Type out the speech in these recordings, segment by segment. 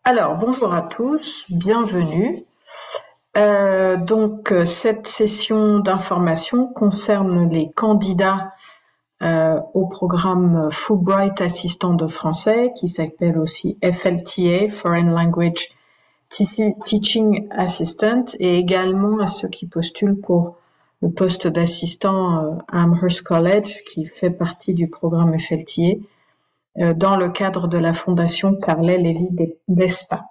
Alors, bonjour à tous, bienvenue. Cette session d'information concerne les candidats au programme Fulbright Assistant de français, qui s'appelle aussi FLTA, Foreign Language Teaching Assistant, et également à ceux qui postulent pour le poste d'assistant à Amherst College, qui fait partie du programme FLTA, dans le cadre de la Fondation Carlet Lévy d'ESPA.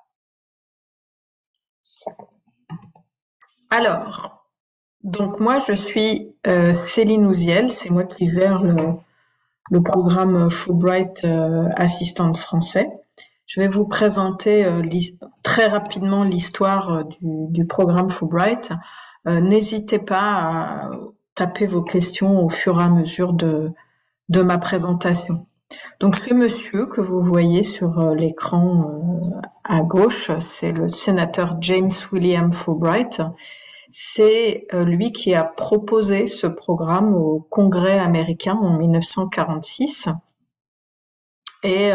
Alors, donc moi je suis Céline Ouziel, c'est moi qui gère le programme Fulbright assistante français. Je vais vous présenter très rapidement l'histoire du programme Fulbright. N'hésitez pas à taper vos questions au fur et à mesure de ma présentation. Donc ce monsieur que vous voyez sur l'écran à gauche, c'est le sénateur James William Fulbright. C'est lui qui a proposé ce programme au Congrès américain en 1946 et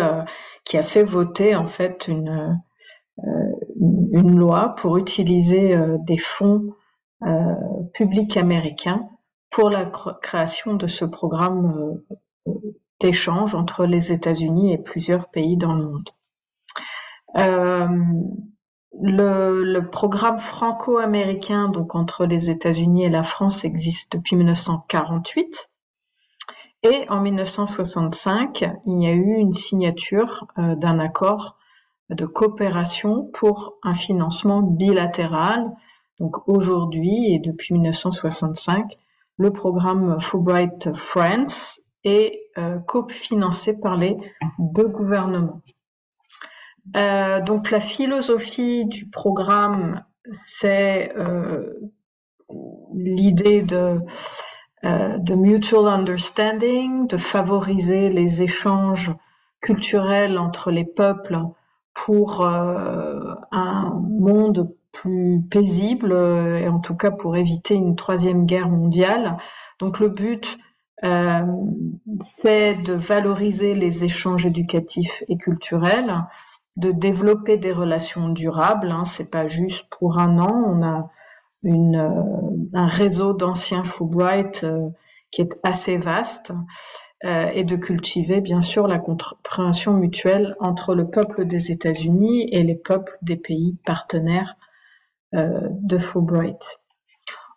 qui a fait voter en fait une loi pour utiliser des fonds publics américains pour la création de ce programme d'échange entre les États-Unis et plusieurs pays dans le monde. Le programme franco-américain, donc entre les États-Unis et la France, existe depuis 1948. Et en 1965, il y a eu une signature d'un accord de coopération pour un financement bilatéral. Donc aujourd'hui et depuis 1965, le programme Fulbright France est cofinancé par les deux gouvernements. Donc la philosophie du programme, c'est l'idée de mutual understanding, de favoriser les échanges culturels entre les peuples pour un monde plus paisible et en tout cas pour éviter une troisième guerre mondiale. Donc le but c'est de valoriser les échanges éducatifs et culturels, de développer des relations durables. C'est pas juste pour un an. On a un réseau d'anciens Fulbright qui est assez vaste et de cultiver bien sûr la compréhension mutuelle entre le peuple des États-Unis et les peuples des pays partenaires de Fulbright.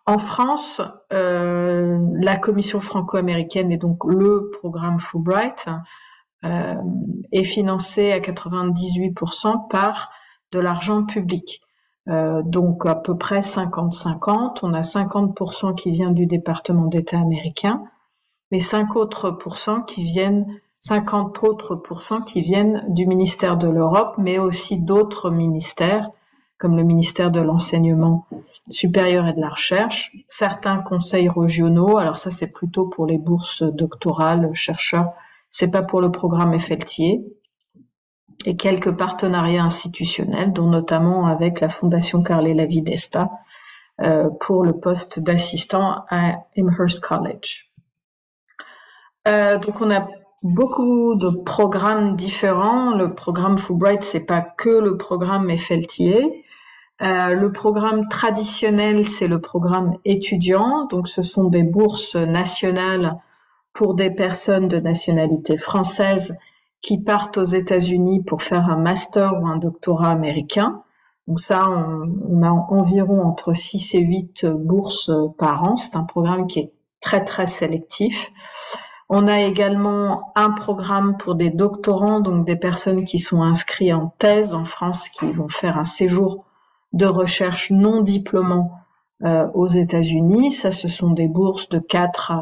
En France, la commission franco-américaine et donc le programme Fulbright est financé à 98% par de l'argent public. Donc à peu près 50-50. On a 50% qui vient du département d'État américain, mais 50 autres pourcents qui viennent du ministère de l'Europe, mais aussi d'autres ministères, comme le ministère de l'Enseignement supérieur et de la Recherche, certains conseils régionaux. Alors ça, c'est plutôt pour les bourses doctorales, chercheurs. C'est pas pour le programme FLTA. Et quelques partenariats institutionnels, dont notamment avec la Fondation Carlet Lévy d'ESPA pour le poste d'assistant à Amherst College. Donc on a beaucoup de programmes différents. Le programme Fulbright, c'est pas que le programme FLTA. Le programme traditionnel, c'est le programme étudiant. Donc ce sont des bourses nationales pour des personnes de nationalité française qui partent aux États-Unis pour faire un master ou un doctorat américain. Donc ça, on a environ entre 6 et 8 bourses par an. C'est un programme qui est très, très sélectif. On a également un programme pour des doctorants, donc des personnes qui sont inscrites en thèse en France, qui vont faire un séjour de recherche non diplômant aux États-Unis. Ça, ce sont des bourses de 4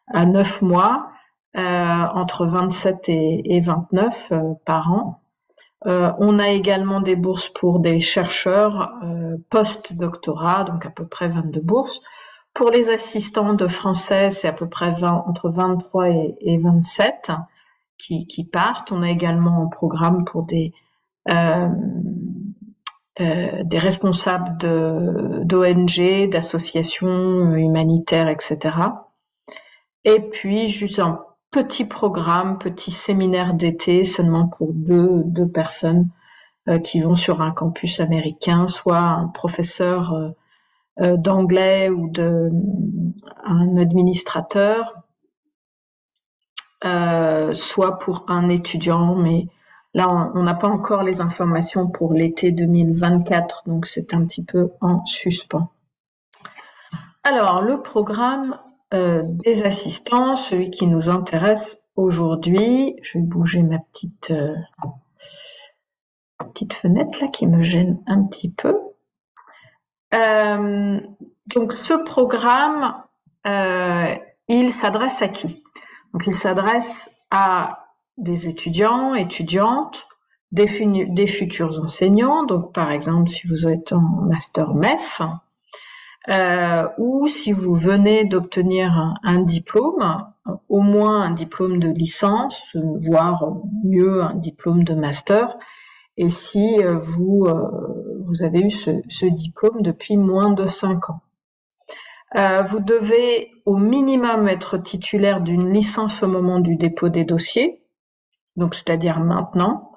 à 9 mois. Entre 27 et 29 par an. On a également des bourses pour des chercheurs post-doctorat, donc à peu près 22 bourses. Pour les assistants de français, c'est à peu près entre 23 et 27 qui partent. On a également un programme pour des responsables d'ONG, d'associations humanitaires, etc. Et puis, juste un petit programme, petit séminaire d'été, seulement pour deux personnes qui vont sur un campus américain, soit un professeur d'anglais ou un administrateur, soit pour un étudiant, mais là on n'a pas encore les informations pour l'été 2024, donc c'est un petit peu en suspens. Alors le programme des assistants, celui qui nous intéresse aujourd'hui, je vais bouger ma petite fenêtre là qui me gêne un petit peu. Donc ce programme, il s'adresse à qui? Donc il s'adresse à des étudiants, étudiantes, des futurs enseignants. Donc par exemple si vous êtes en master MEF, ou si vous venez d'obtenir un diplôme, au moins un diplôme de licence, voire mieux un diplôme de master, et si vous avez eu ce diplôme depuis moins de 5 ans. Vous devez au minimum être titulaire d'une licence au moment du dépôt des dossiers, donc c'est-à-dire maintenant,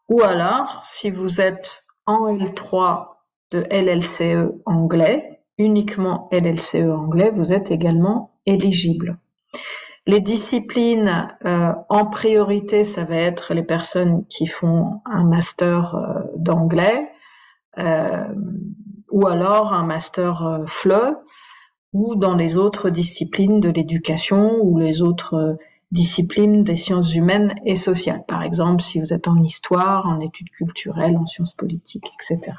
ou alors si vous êtes en L3 de LLCE anglais, uniquement LLCE anglais, vous êtes également éligible. Les disciplines en priorité, ça va être les personnes qui font un master d'anglais ou alors un master FLE, ou dans les autres disciplines de l'éducation ou les autres disciplines des sciences humaines et sociales. Par exemple, si vous êtes en histoire, en études culturelles, en sciences politiques, etc.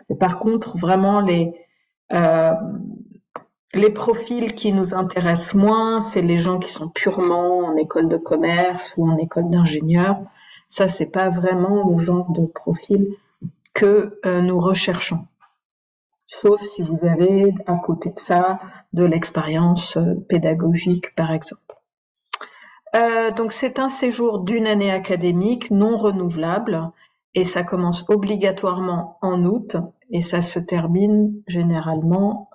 Mais par contre, vraiment les profils qui nous intéressent moins, c'est les gens qui sont purement en école de commerce ou en école d'ingénieur. Ça, c'est pas vraiment le genre de profil que nous recherchons. Sauf si vous avez à côté de ça de l'expérience pédagogique, par exemple. Donc c'est un séjour d'une année académique non renouvelable et ça commence obligatoirement en août et ça se termine généralement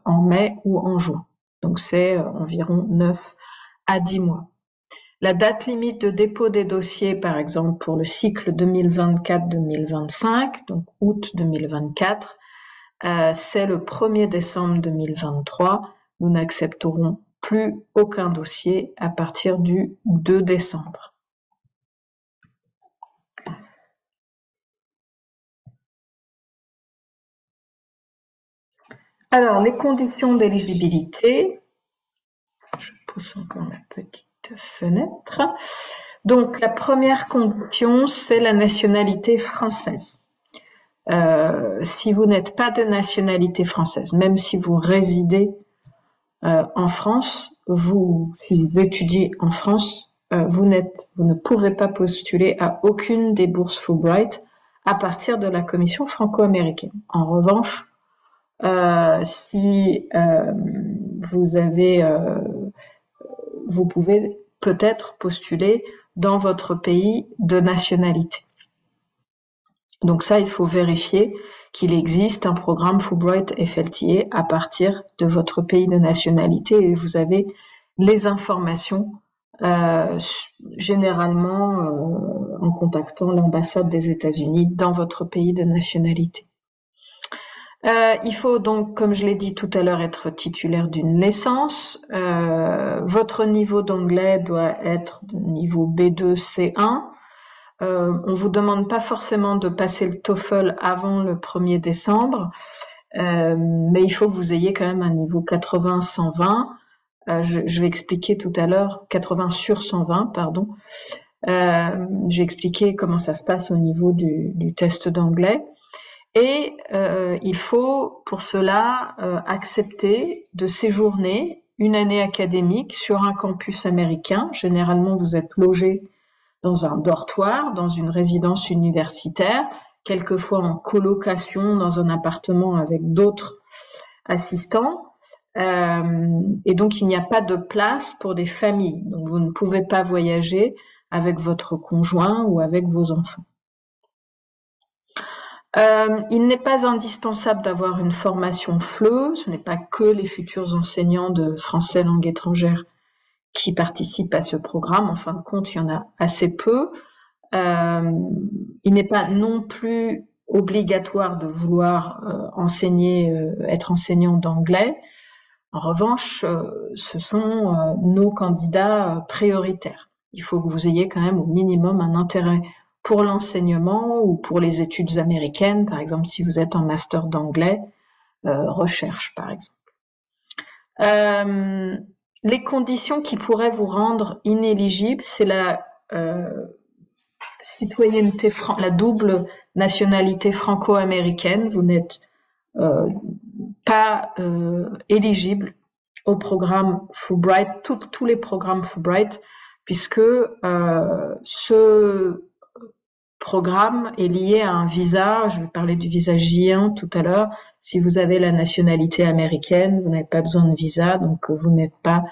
en mai ou en juin. Donc c'est environ 9 à 10 mois. La date limite de dépôt des dossiers, par exemple, pour le cycle 2024-2025, donc août 2024, c'est le 1er décembre 2023. Nous n'accepterons plus aucun dossier à partir du 2 décembre. Alors, les conditions d'éligibilité. Je pousse encore ma petite fenêtre. Donc, la première condition, c'est la nationalité française. Si vous n'êtes pas de nationalité française, même si vous résidez en France, si vous étudiez en France, vous ne pouvez pas postuler à aucune des bourses Fulbright à partir de la commission franco-américaine. En revanche, si vous pouvez peut-être postuler dans votre pays de nationalité. Donc ça, il faut vérifier qu'il existe un programme Fulbright FLTA à partir de votre pays de nationalité et vous avez les informations généralement en contactant l'ambassade des États-Unis dans votre pays de nationalité. Il faut donc, comme je l'ai dit tout à l'heure, être titulaire d'une licence. Votre niveau d'anglais doit être de niveau B2, C1. On vous demande pas forcément de passer le TOEFL avant le 1er décembre, mais il faut que vous ayez quand même un niveau 80-120. Je vais expliquer tout à l'heure, 80 sur 120, pardon. Je vais expliquer comment ça se passe au niveau du test d'anglais. Et il faut pour cela accepter de séjourner une année académique sur un campus américain. Généralement, vous êtes logé dans un dortoir, dans une résidence universitaire, quelquefois en colocation dans un appartement avec d'autres assistants. Et donc, il n'y a pas de place pour des familles. Donc, vous ne pouvez pas voyager avec votre conjoint ou avec vos enfants. Il n'est pas indispensable d'avoir une formation FLE. Ce n'est pas que les futurs enseignants de français langue étrangère qui participent à ce programme. En fin de compte, il y en a assez peu. il n'est pas non plus obligatoire de vouloir être enseignant d'anglais. En revanche, ce sont nos candidats prioritaires. Il faut que vous ayez quand même au minimum un intérêt pour l'enseignement ou pour les études américaines, par exemple si vous êtes en master d'anglais, recherche par exemple. Les conditions qui pourraient vous rendre inéligible, c'est la citoyenneté, la double nationalité franco-américaine. Vous n'êtes pas éligible au programme Fulbright, tous les programmes Fulbright, puisque ce programme est lié à un visa. Je vais parler du visa J1 tout à l'heure. Si vous avez la nationalité américaine, vous n'avez pas besoin de visa, donc vous n'êtes pas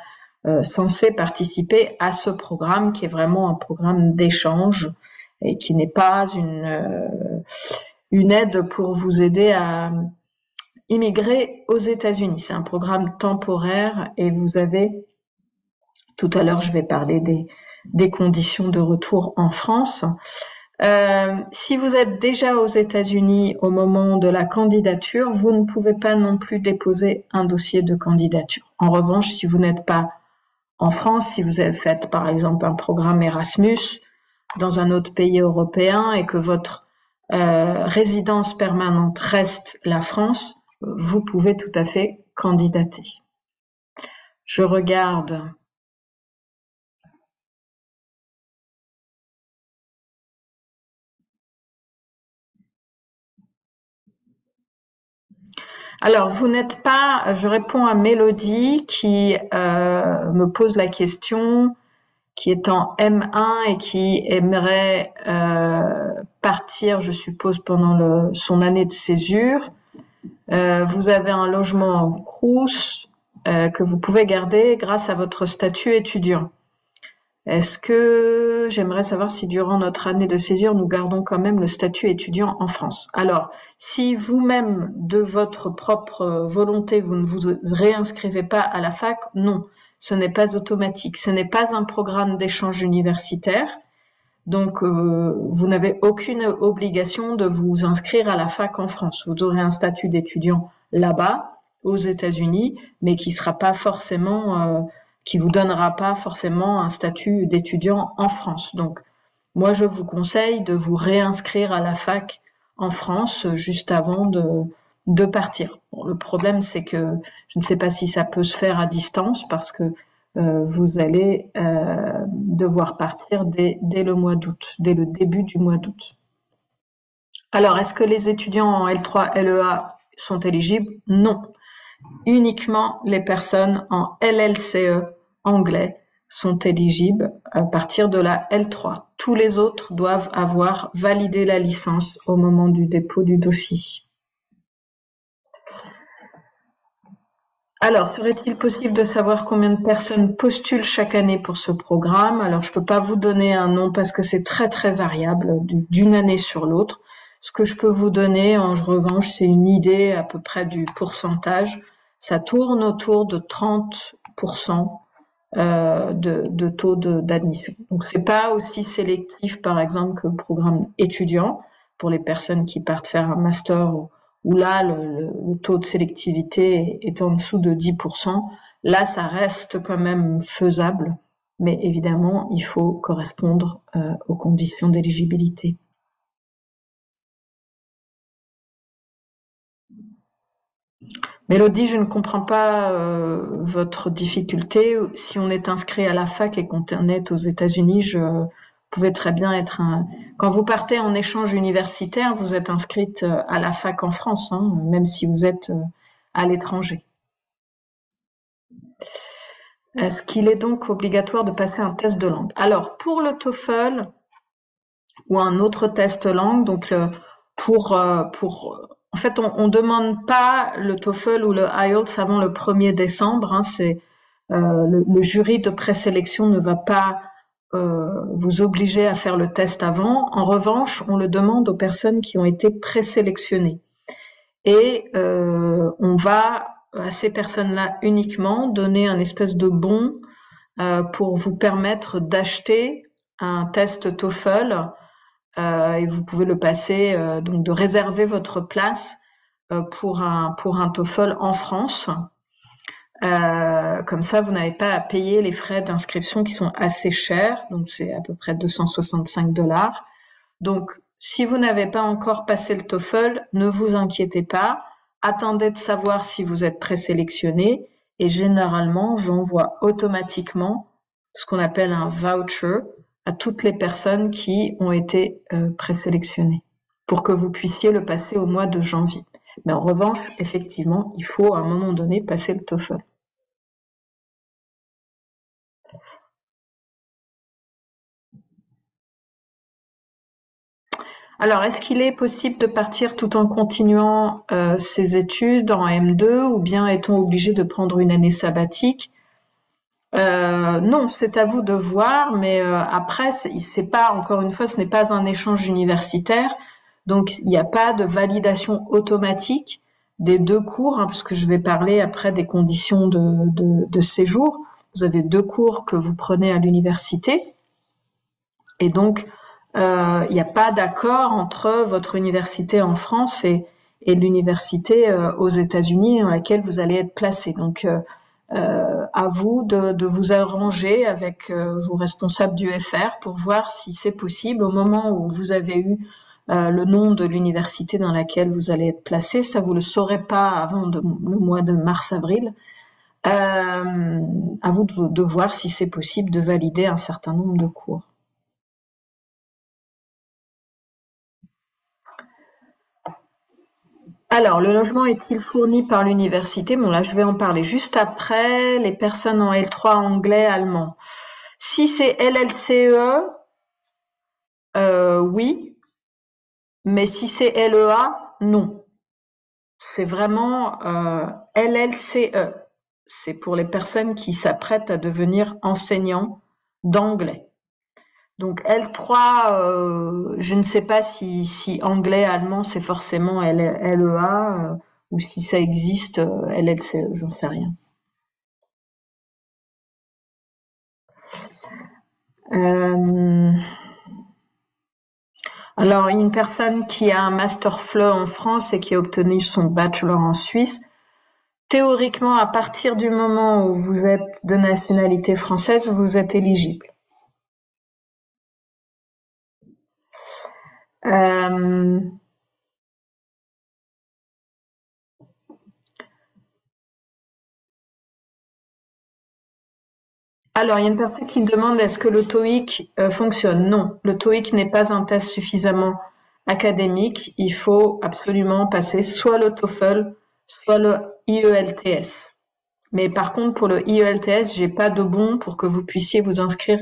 censé participer à ce programme qui est vraiment un programme d'échange et qui n'est pas une aide pour vous aider à immigrer aux États-Unis. C'est un programme temporaire et vous avez, tout à l'heure je vais parler des conditions de retour en France. Si vous êtes déjà aux États-Unis au moment de la candidature, vous ne pouvez pas non plus déposer un dossier de candidature. En revanche, si vous n'êtes pas en France, si vous avez fait par exemple un programme Erasmus dans un autre pays européen et que votre résidence permanente reste la France, vous pouvez tout à fait candidater. Je regarde. Alors, vous n'êtes pas, je réponds à Mélodie qui me pose la question, qui est en M1 et qui aimerait partir, je suppose, pendant son année de césure. Vous avez un logement en Crous que vous pouvez garder grâce à votre statut étudiant. Est-ce que j'aimerais savoir si durant notre année de césure, nous gardons quand même le statut étudiant en France? Alors, si vous-même, de votre propre volonté, vous ne vous réinscrivez pas à la fac, non, ce n'est pas automatique. Ce n'est pas un programme d'échange universitaire. Donc, vous n'avez aucune obligation de vous inscrire à la fac en France. Vous aurez un statut d'étudiant là-bas, aux États-Unis, mais qui sera pas forcément, qui vous donnera pas forcément un statut d'étudiant en France. Donc, moi, je vous conseille de vous réinscrire à la fac en France juste avant de partir. Bon, le problème, c'est que je ne sais pas si ça peut se faire à distance parce que vous allez devoir partir dès le mois d'août, dès le début du mois d'août. Alors, est-ce que les étudiants en L3, LEA sont éligibles? Non. Uniquement les personnes en LLCE anglais sont éligibles à partir de la L3. Tous les autres doivent avoir validé la licence au moment du dépôt du dossier. Alors, serait-il possible de savoir combien de personnes postulent chaque année pour ce programme? Alors, je peux pas vous donner un nom parce que c'est très très variable d'une année sur l'autre. Ce que je peux vous donner, en revanche, c'est une idée à peu près du pourcentage. Ça tourne autour de 30% de taux d'admission. Donc, c'est pas aussi sélectif, par exemple, que le programme étudiant pour les personnes qui partent faire un master où là, le taux de sélectivité est en dessous de 10%. Là, ça reste quand même faisable, mais évidemment, il faut correspondre aux conditions d'éligibilité. Mélodie, je ne comprends pas votre difficulté. Si on est inscrit à la fac et qu'on est aux États-Unis, je pouvais très bien être Quand vous partez en échange universitaire, vous êtes inscrite à la fac en France, hein, même si vous êtes à l'étranger. Est-ce qu'il est donc obligatoire de passer un test de langue? Alors, pour le TOEFL ou un autre test langue, donc en fait, on demande pas le TOEFL ou le IELTS avant le 1er décembre. Hein, c'est le jury de présélection ne va pas vous obliger à faire le test avant. En revanche, on le demande aux personnes qui ont été présélectionnées. Et on va à ces personnes-là uniquement donner un espèce de bon pour vous permettre d'acheter un test TOEFL et vous pouvez le passer, donc de réserver votre place pour un TOEFL en France. Comme ça, vous n'avez pas à payer les frais d'inscription qui sont assez chers, donc c'est à peu près 265 $. Donc, si vous n'avez pas encore passé le TOEFL, ne vous inquiétez pas. Attendez de savoir si vous êtes présélectionné. Et généralement, j'envoie automatiquement ce qu'on appelle un voucher à toutes les personnes qui ont été présélectionnées pour que vous puissiez le passer au mois de janvier. Mais en revanche, effectivement, il faut à un moment donné passer le TOEFL. Alors, est-ce qu'il est possible de partir tout en continuant ses études en M2 ou bien est-on obligé de prendre une année sabbatique? Non, c'est à vous de voir, mais après, c'est pas, encore une fois, ce n'est pas un échange universitaire, donc il n'y a pas de validation automatique des 2 cours, hein, parce que je vais parler après des conditions de séjour. Vous avez 2 cours que vous prenez à l'université, et donc il n'y a pas d'accord entre votre université en France et l'université aux États-Unis dans laquelle vous allez être placé. Donc à vous de vous arranger avec vos responsables du FR pour voir si c'est possible au moment où vous avez eu le nom de l'université dans laquelle vous allez être placé. Ça, vous le saurez pas avant le mois de mars-avril. À vous de voir si c'est possible de valider un certain nombre de cours. Alors, le logement est-il fourni par l'université? Bon, là, je vais en parler juste après. Les personnes en L3 anglais, allemand. Si c'est LLCE, oui. Mais si c'est LEA, non. C'est vraiment LLCE. C'est pour les personnes qui s'apprêtent à devenir enseignants d'anglais. Donc L3, je ne sais pas si anglais, allemand, c'est forcément LEA ou si ça existe LLCE, j'en sais rien. Alors, une personne qui a un Master FLE en France et qui a obtenu son bachelor en Suisse, théoriquement, à partir du moment où vous êtes de nationalité française, vous êtes éligible. Alors, il y a une personne qui me demande est-ce que le TOEIC fonctionne? Non, le TOEIC n'est pas un test suffisamment académique. Il faut absolument passer soit le TOEFL, soit le IELTS. Mais par contre, pour le IELTS, j'ai pas de bon pour que vous puissiez vous inscrire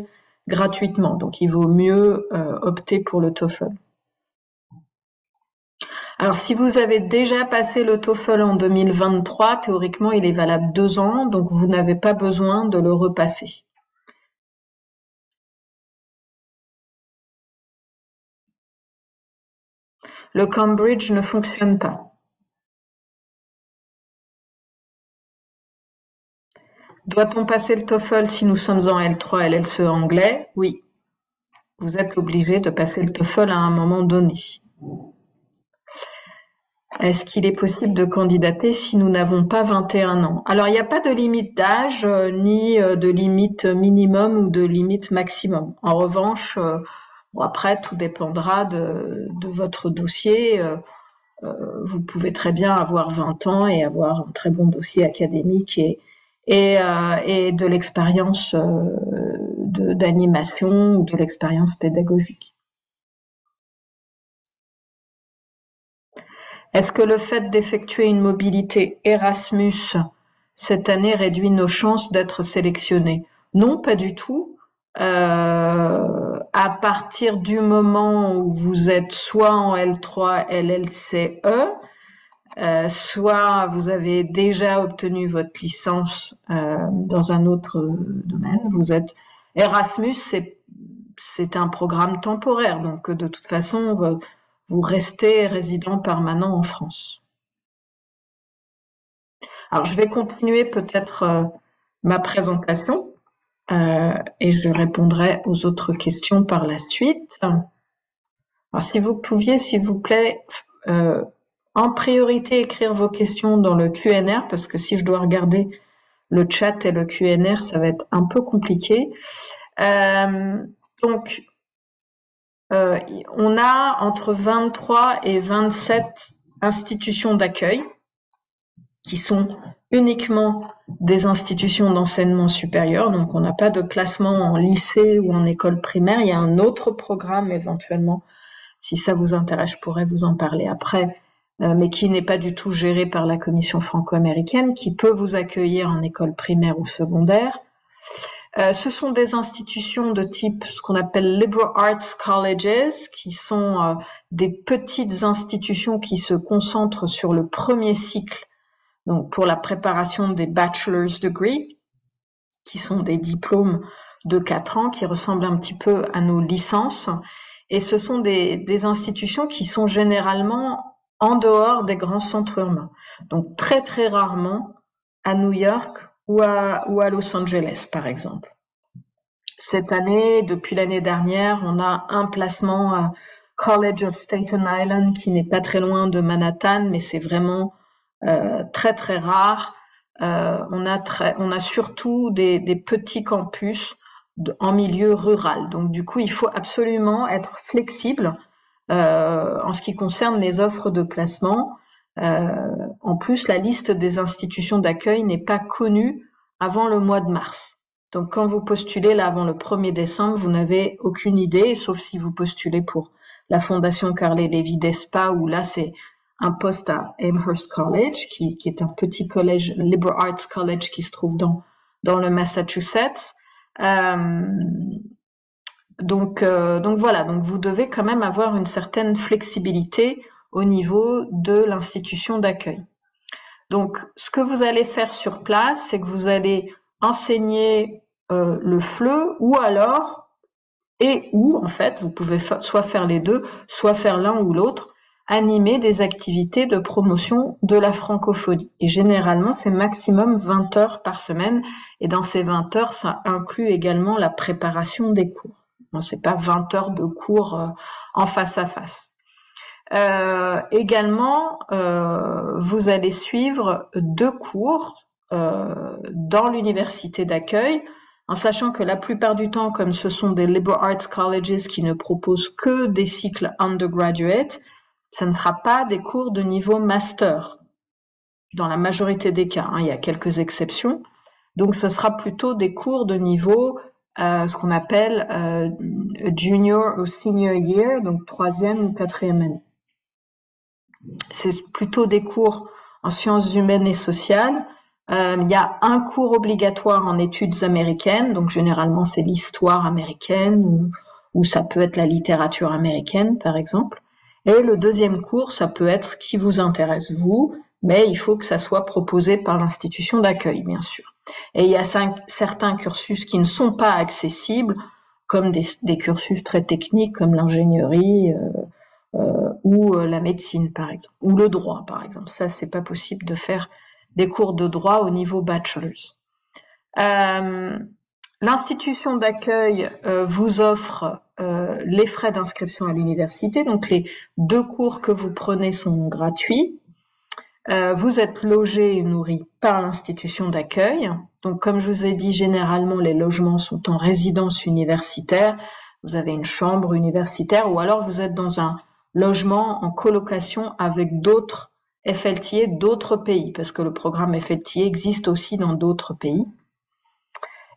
gratuitement. Donc, il vaut mieux opter pour le TOEFL. Alors, si vous avez déjà passé le TOEFL en 2023, théoriquement, il est valable 2 ans, donc vous n'avez pas besoin de le repasser. Le Cambridge ne fonctionne pas. Doit-on passer le TOEFL si nous sommes en L3 LLCE anglais? Oui. Vous êtes obligé de passer le TOEFL à un moment donné. Est-ce qu'il est possible de candidater si nous n'avons pas 21 ans? Alors, il n'y a pas de limite d'âge, ni de limite minimum ou de limite maximum. En revanche, bon, après, tout dépendra de votre dossier. Vous pouvez très bien avoir 20 ans et avoir un très bon dossier académique et de l'expérience d'animation ou de l'expérience pédagogique. Est-ce que le fait d'effectuer une mobilité Erasmus cette année réduit nos chances d'être sélectionnés? Non, pas du tout. À partir du moment où vous êtes soit en L3 LLCE, soit vous avez déjà obtenu votre licence dans un autre domaine, vous êtes Erasmus, c'est un programme temporaire, donc de toute façon vous restez résident permanent en France. Alors je vais continuer peut-être ma présentation et je répondrai aux autres questions par la suite. Alors, si vous pouviez, s'il vous plaît, en priorité écrire vos questions dans le Q&R, parce que si je dois regarder le chat et le Q&R, ça va être un peu compliqué. Donc, on a entre 23 et 27 institutions d'accueil qui sont uniquement des institutions d'enseignement supérieur. Donc, on n'a pas de placement en lycée ou en école primaire. Il y a un autre programme éventuellement. Si ça vous intéresse, je pourrais vous en parler après, mais qui n'est pas du tout géré par la Commission franco-américaine, qui peut vous accueillir en école primaire ou secondaire. Ce sont des institutions de type ce qu'on appelle liberal arts colleges, qui sont des petites institutions qui se concentrent sur le premier cycle, donc pour la préparation des bachelor's degree, qui sont des diplômes de 4 ans, qui ressemblent un petit peu à nos licences. Et ce sont des institutions qui sont généralement en dehors des grands centres urbains. Donc très très rarement à New York ou à Los Angeles, par exemple. Cette année, depuis l'année dernière, on a un placement à College of Staten Island qui n'est pas très loin de Manhattan, mais c'est vraiment très très rare. On a surtout des petits campus en milieu rural. Donc du coup, il faut absolument être flexible en ce qui concerne les offres de placement. En plus, la liste des institutions d'accueil n'est pas connue avant le mois de mars. Donc quand vous postulez là avant le 1er décembre, vous n'avez aucune idée, sauf si vous postulez pour la Fondation Carlet Lévy d'ESPA, où là c'est un poste à Amherst College, qui est un petit collège, liberal arts college, qui se trouve dans le Massachusetts. Donc voilà, donc vous devez quand même avoir une certaine flexibilité au niveau de l'institution d'accueil. Donc ce que vous allez faire sur place, c'est que vous allez enseigner le FLE, ou alors, en fait, vous pouvez soit faire les deux, soit faire l'un ou l'autre, animer des activités de promotion de la francophonie. Et généralement, c'est maximum 20 heures par semaine. Et dans ces 20 heures, ça inclut également la préparation des cours. Bon, c'est pas 20 heures de cours en face à face. Également, vous allez suivre 2 cours dans l'université d'accueil, en sachant que la plupart du temps, comme ce sont des liberal arts colleges qui ne proposent que des cycles undergraduate, ça ne sera pas des cours de niveau master, dans la majorité des cas, il y a quelques exceptions. Donc ce sera plutôt des cours de niveau, ce qu'on appelle junior ou senior year, donc 3e ou 4e année. C'est plutôt des cours en sciences humaines et sociales. Il y a un cours obligatoire en études américaines, donc généralement c'est l'histoire américaine, ou ça peut être la littérature américaine, par exemple. Et le deuxième cours, ça peut être qui vous intéresse, vous, mais il faut que ça soit proposé par l'institution d'accueil, bien sûr. Et il y a certains cursus qui ne sont pas accessibles, comme des cursus très techniques, comme l'ingénierie ou la médecine, par exemple, ou le droit, par exemple. Ça, c'est pas possible de faire des cours de droit au niveau bachelor's. L'institution d'accueil vous offre les frais d'inscription à l'université, donc les 2 cours que vous prenez sont gratuits. Vous êtes logé et nourri par l'institution d'accueil. Donc comme je vous ai dit, généralement les logements sont en résidence universitaire. Vous avez une chambre universitaire, ou alors vous êtes dans un logement en colocation avec d'autres FLTA d'autres pays, parce que le programme FLTA existe aussi dans d'autres pays.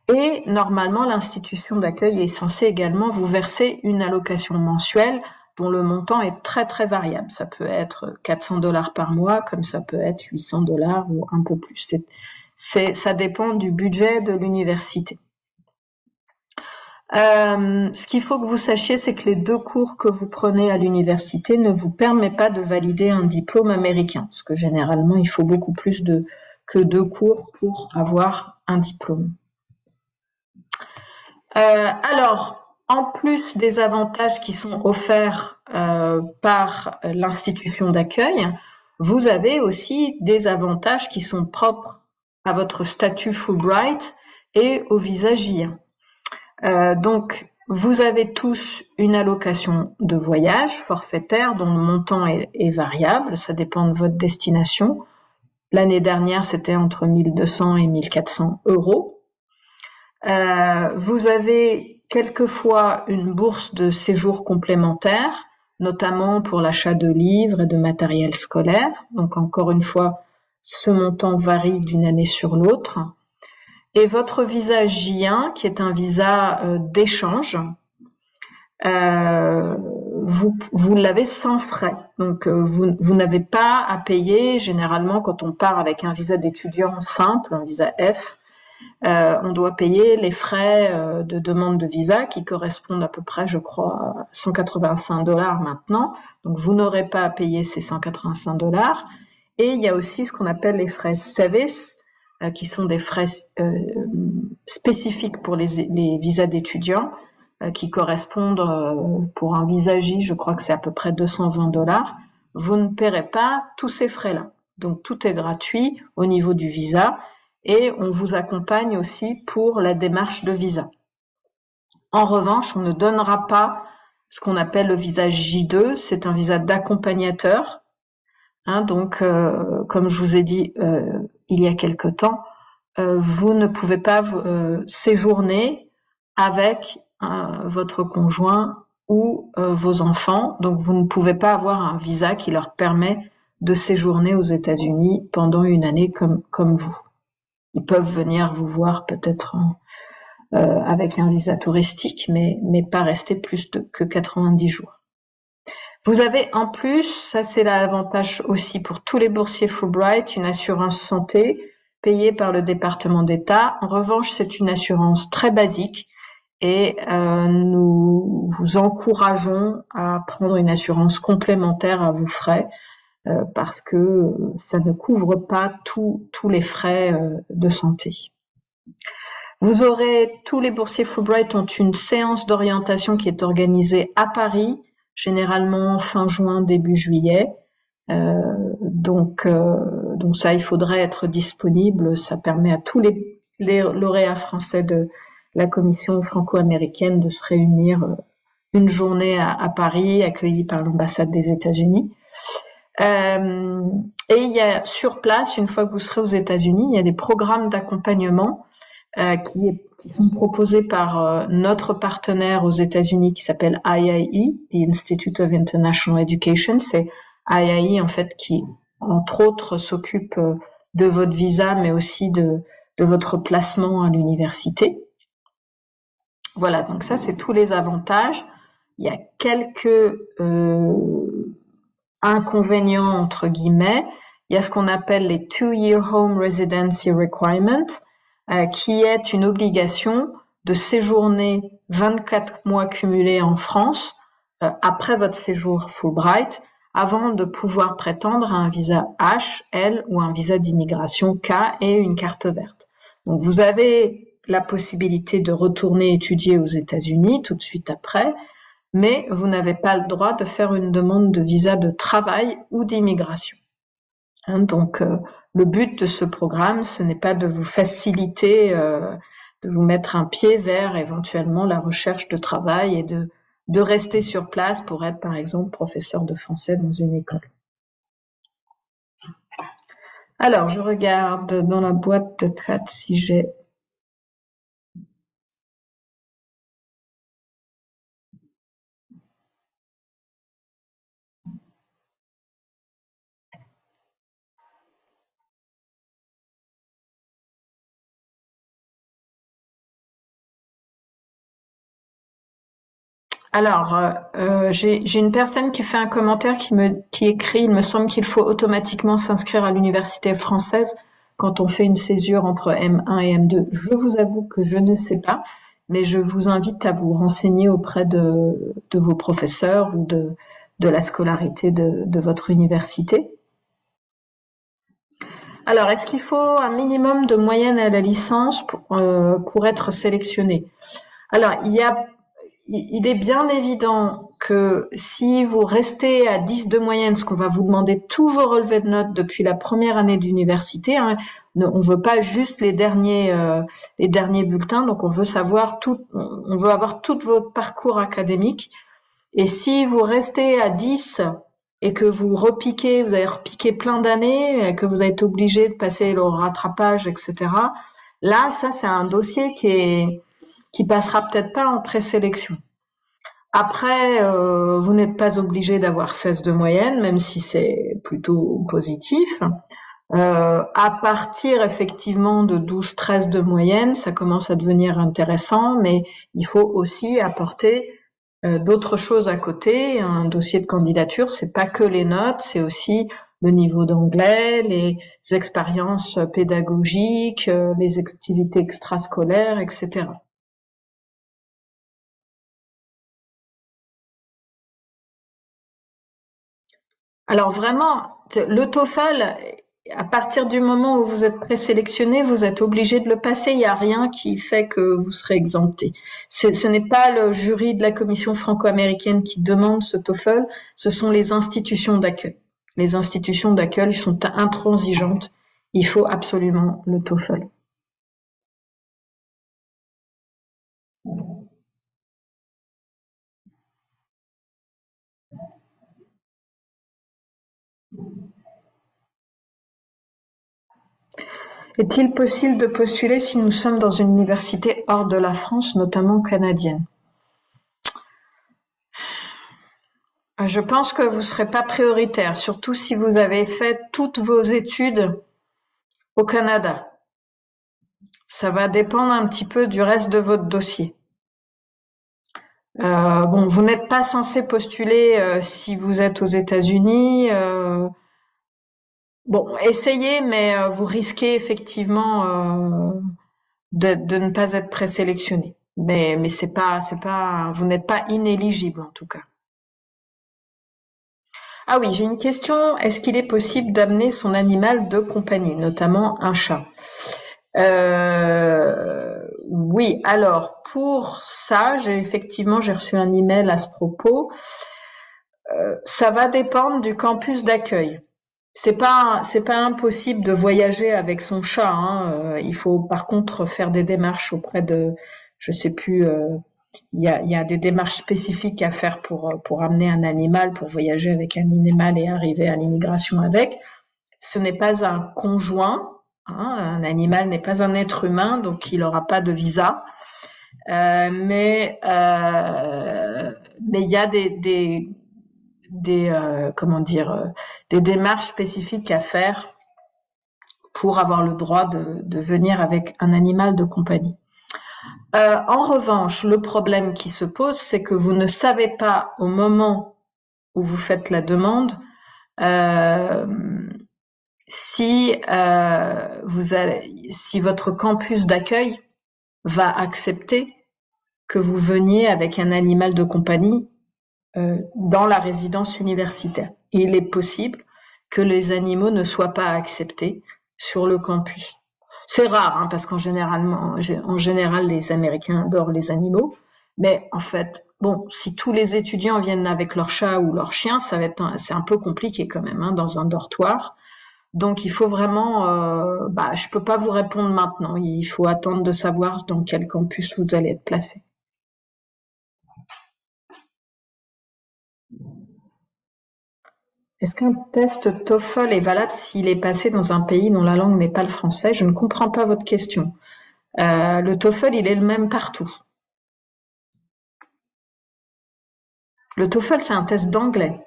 Et normalement, l'institution d'accueil est censée également vous verser une allocation mensuelle dont le montant est très très variable. Ça peut être $400 par mois, comme ça peut être $800 ou un peu plus. Ça dépend du budget de l'université. Ce qu'il faut que vous sachiez, c'est que les 2 cours que vous prenez à l'université ne vous permettent pas de valider un diplôme américain, parce que généralement, il faut beaucoup plus que 2 cours pour avoir un diplôme. Alors, en plus des avantages qui sont offerts par l'institution d'accueil, vous avez aussi des avantages qui sont propres à votre statut Fulbright et au visa J1. Donc, Vous avez tous une allocation de voyage forfaitaire dont le montant est variable, ça dépend de votre destination. L'année dernière, c'était entre 1200 et 1400 euros. Vous avez quelquefois une bourse de séjour complémentaire, notamment pour l'achat de livres et de matériel scolaire. Donc encore une fois, ce montant varie d'une année sur l'autre. Et votre visa J1, qui est un visa d'échange, vous l'avez sans frais. Donc vous n'avez pas à payer. Généralement, quand on part avec un visa d'étudiant simple, un visa F, on doit payer les frais de demande de visa qui correspondent à peu près, je crois, à 185 $ maintenant. Donc vous n'aurez pas à payer ces 185 $. Et il y a aussi ce qu'on appelle les frais service, qui sont des frais spécifiques pour les visas d'étudiants, qui correspondent pour un visa J, je crois que c'est à peu près 220 $. Vous ne paierez pas tous ces frais-là. Donc tout est gratuit au niveau du visa et on vous accompagne aussi pour la démarche de visa. En revanche, on ne donnera pas ce qu'on appelle le visa J2, c'est un visa d'accompagnateur. Donc, comme je vous ai dit il y a quelque temps, vous ne pouvez pas séjourner avec votre conjoint ou vos enfants, donc vous ne pouvez pas avoir un visa qui leur permet de séjourner aux États-Unis pendant une année comme vous. Ils peuvent venir vous voir peut-être avec un visa touristique, mais pas rester plus que 90 jours. Vous avez en plus, ça c'est l'avantage aussi pour tous les boursiers Fulbright, une assurance santé payée par le département d'État. En revanche, c'est une assurance très basique et nous vous encourageons à prendre une assurance complémentaire à vos frais parce que ça ne couvre pas tous les frais de santé. Tous les boursiers Fulbright ont une séance d'orientation qui est organisée à Paris, généralement fin juin, début juillet. Donc ça, il faudrait être disponible. Ça permet à tous les lauréats français de la commission franco-américaine de se réunir une journée à Paris, accueillis par l'ambassade des États-Unis. Et il y a sur place, une fois que vous serez aux États-Unis, il y a des programmes d'accompagnement qui sont proposés par notre partenaire aux États-Unis qui s'appelle IIE, the Institute of International Education. C'est IIE en fait qui, entre autres, s'occupe de votre visa, mais aussi de votre placement à l'université. Voilà, donc ça c'est tous les avantages. Il y a quelques inconvénients entre guillemets. Il y a ce qu'on appelle les 2-year home residency requirement, qui est une obligation de séjourner 24 mois cumulés en France après votre séjour Fulbright, avant de pouvoir prétendre à un visa H, L ou un visa d'immigration K et une carte verte. Donc vous avez la possibilité de retourner étudier aux États-Unis tout de suite après, mais vous n'avez pas le droit de faire une demande de visa de travail ou d'immigration. Donc le but de ce programme, ce n'est pas de vous faciliter, de vous mettre un pied vers éventuellement la recherche de travail et de rester sur place pour être, par exemple, professeur de français dans une école. Alors, je regarde dans la boîte de chat si j'ai... Alors, j'ai une personne qui fait un commentaire qui écrit « Il me semble qu'il faut automatiquement s'inscrire à l'université française quand on fait une césure entre M1 et M2 ». Je vous avoue que je ne sais pas, mais je vous invite à vous renseigner auprès de vos professeurs ou de la scolarité de votre université. Alors, est-ce qu'il faut un minimum de moyenne à la licence pour être sélectionné? Alors, il est bien évident que si vous restez à 10 de moyenne, ce qu'on va vous demander tous vos relevés de notes depuis la première année d'université, hein, on veut pas juste les derniers bulletins, donc on veut savoir on veut avoir tout votre parcours académique. Et si vous restez à 10 et que vous avez repiqué plein d'années, et que vous êtes obligé de passer le rattrapage, etc. Là, ça, c'est un dossier qui passera peut-être pas en présélection. Après, vous n'êtes pas obligé d'avoir 16 de moyenne, même si c'est plutôt positif. À partir effectivement de 12-13 de moyenne, ça commence à devenir intéressant, mais il faut aussi apporter d'autres choses à côté. Un dossier de candidature, c'est pas que les notes, c'est aussi le niveau d'anglais, les expériences pédagogiques, les activités extrascolaires, etc. Alors vraiment, le TOEFL, à partir du moment où vous êtes présélectionné, vous êtes obligé de le passer. Il n'y a rien qui fait que vous serez exempté. Ce n'est pas le jury de la commission franco-américaine qui demande ce TOEFL, ce sont les institutions d'accueil. Les institutions d'accueil sont intransigeantes. Il faut absolument le TOEFL. Est-il possible de postuler si nous sommes dans une université hors de la France, notamment canadienne? Je pense que vous ne serez pas prioritaire, surtout si vous avez fait toutes vos études au Canada. Ça va dépendre un petit peu du reste de votre dossier. Bon, vous n'êtes pas censé postuler si vous êtes aux États-Unis. Bon, essayez, mais vous risquez effectivement de ne pas être présélectionné. Mais vous n'êtes pas inéligible en tout cas. Ah oui, j'ai une question. Est-ce qu'il est possible d'amener son animal de compagnie, notamment un chat? Oui, alors pour ça, j'ai reçu un email à ce propos. Ça va dépendre du campus d'accueil. C'est pas impossible de voyager avec son chat, hein. Il faut par contre faire des démarches auprès de, je sais plus, il y a des démarches spécifiques à faire pour amener un animal, pour voyager avec un animal et arriver à l'immigration avec. Ce n'est pas un conjoint, hein, un animal n'est pas un être humain, donc il n'aura pas de visa. Mais il y a comment dire, des démarches spécifiques à faire pour avoir le droit de venir avec un animal de compagnie. En revanche, le problème qui se pose, c'est que vous ne savez pas au moment où vous faites la demande si si votre campus d'accueil va accepter que vous veniez avec un animal de compagnie dans la résidence universitaire. Il est possible que les animaux ne soient pas acceptés sur le campus. C'est rare, hein, parce en général, les Américains adorent les animaux. Mais en fait, bon, si tous les étudiants viennent avec leur chat ou leur chien, c'est un peu compliqué quand même, hein, dans un dortoir. Donc il faut vraiment, je peux pas vous répondre maintenant. Il faut attendre de savoir dans quel campus vous allez être placé. Est-ce qu'un test TOEFL est valable s'il est passé dans un pays dont la langue n'est pas le français? Je ne comprends pas votre question. Le TOEFL, il est le même partout. Le TOEFL, c'est un test d'anglais.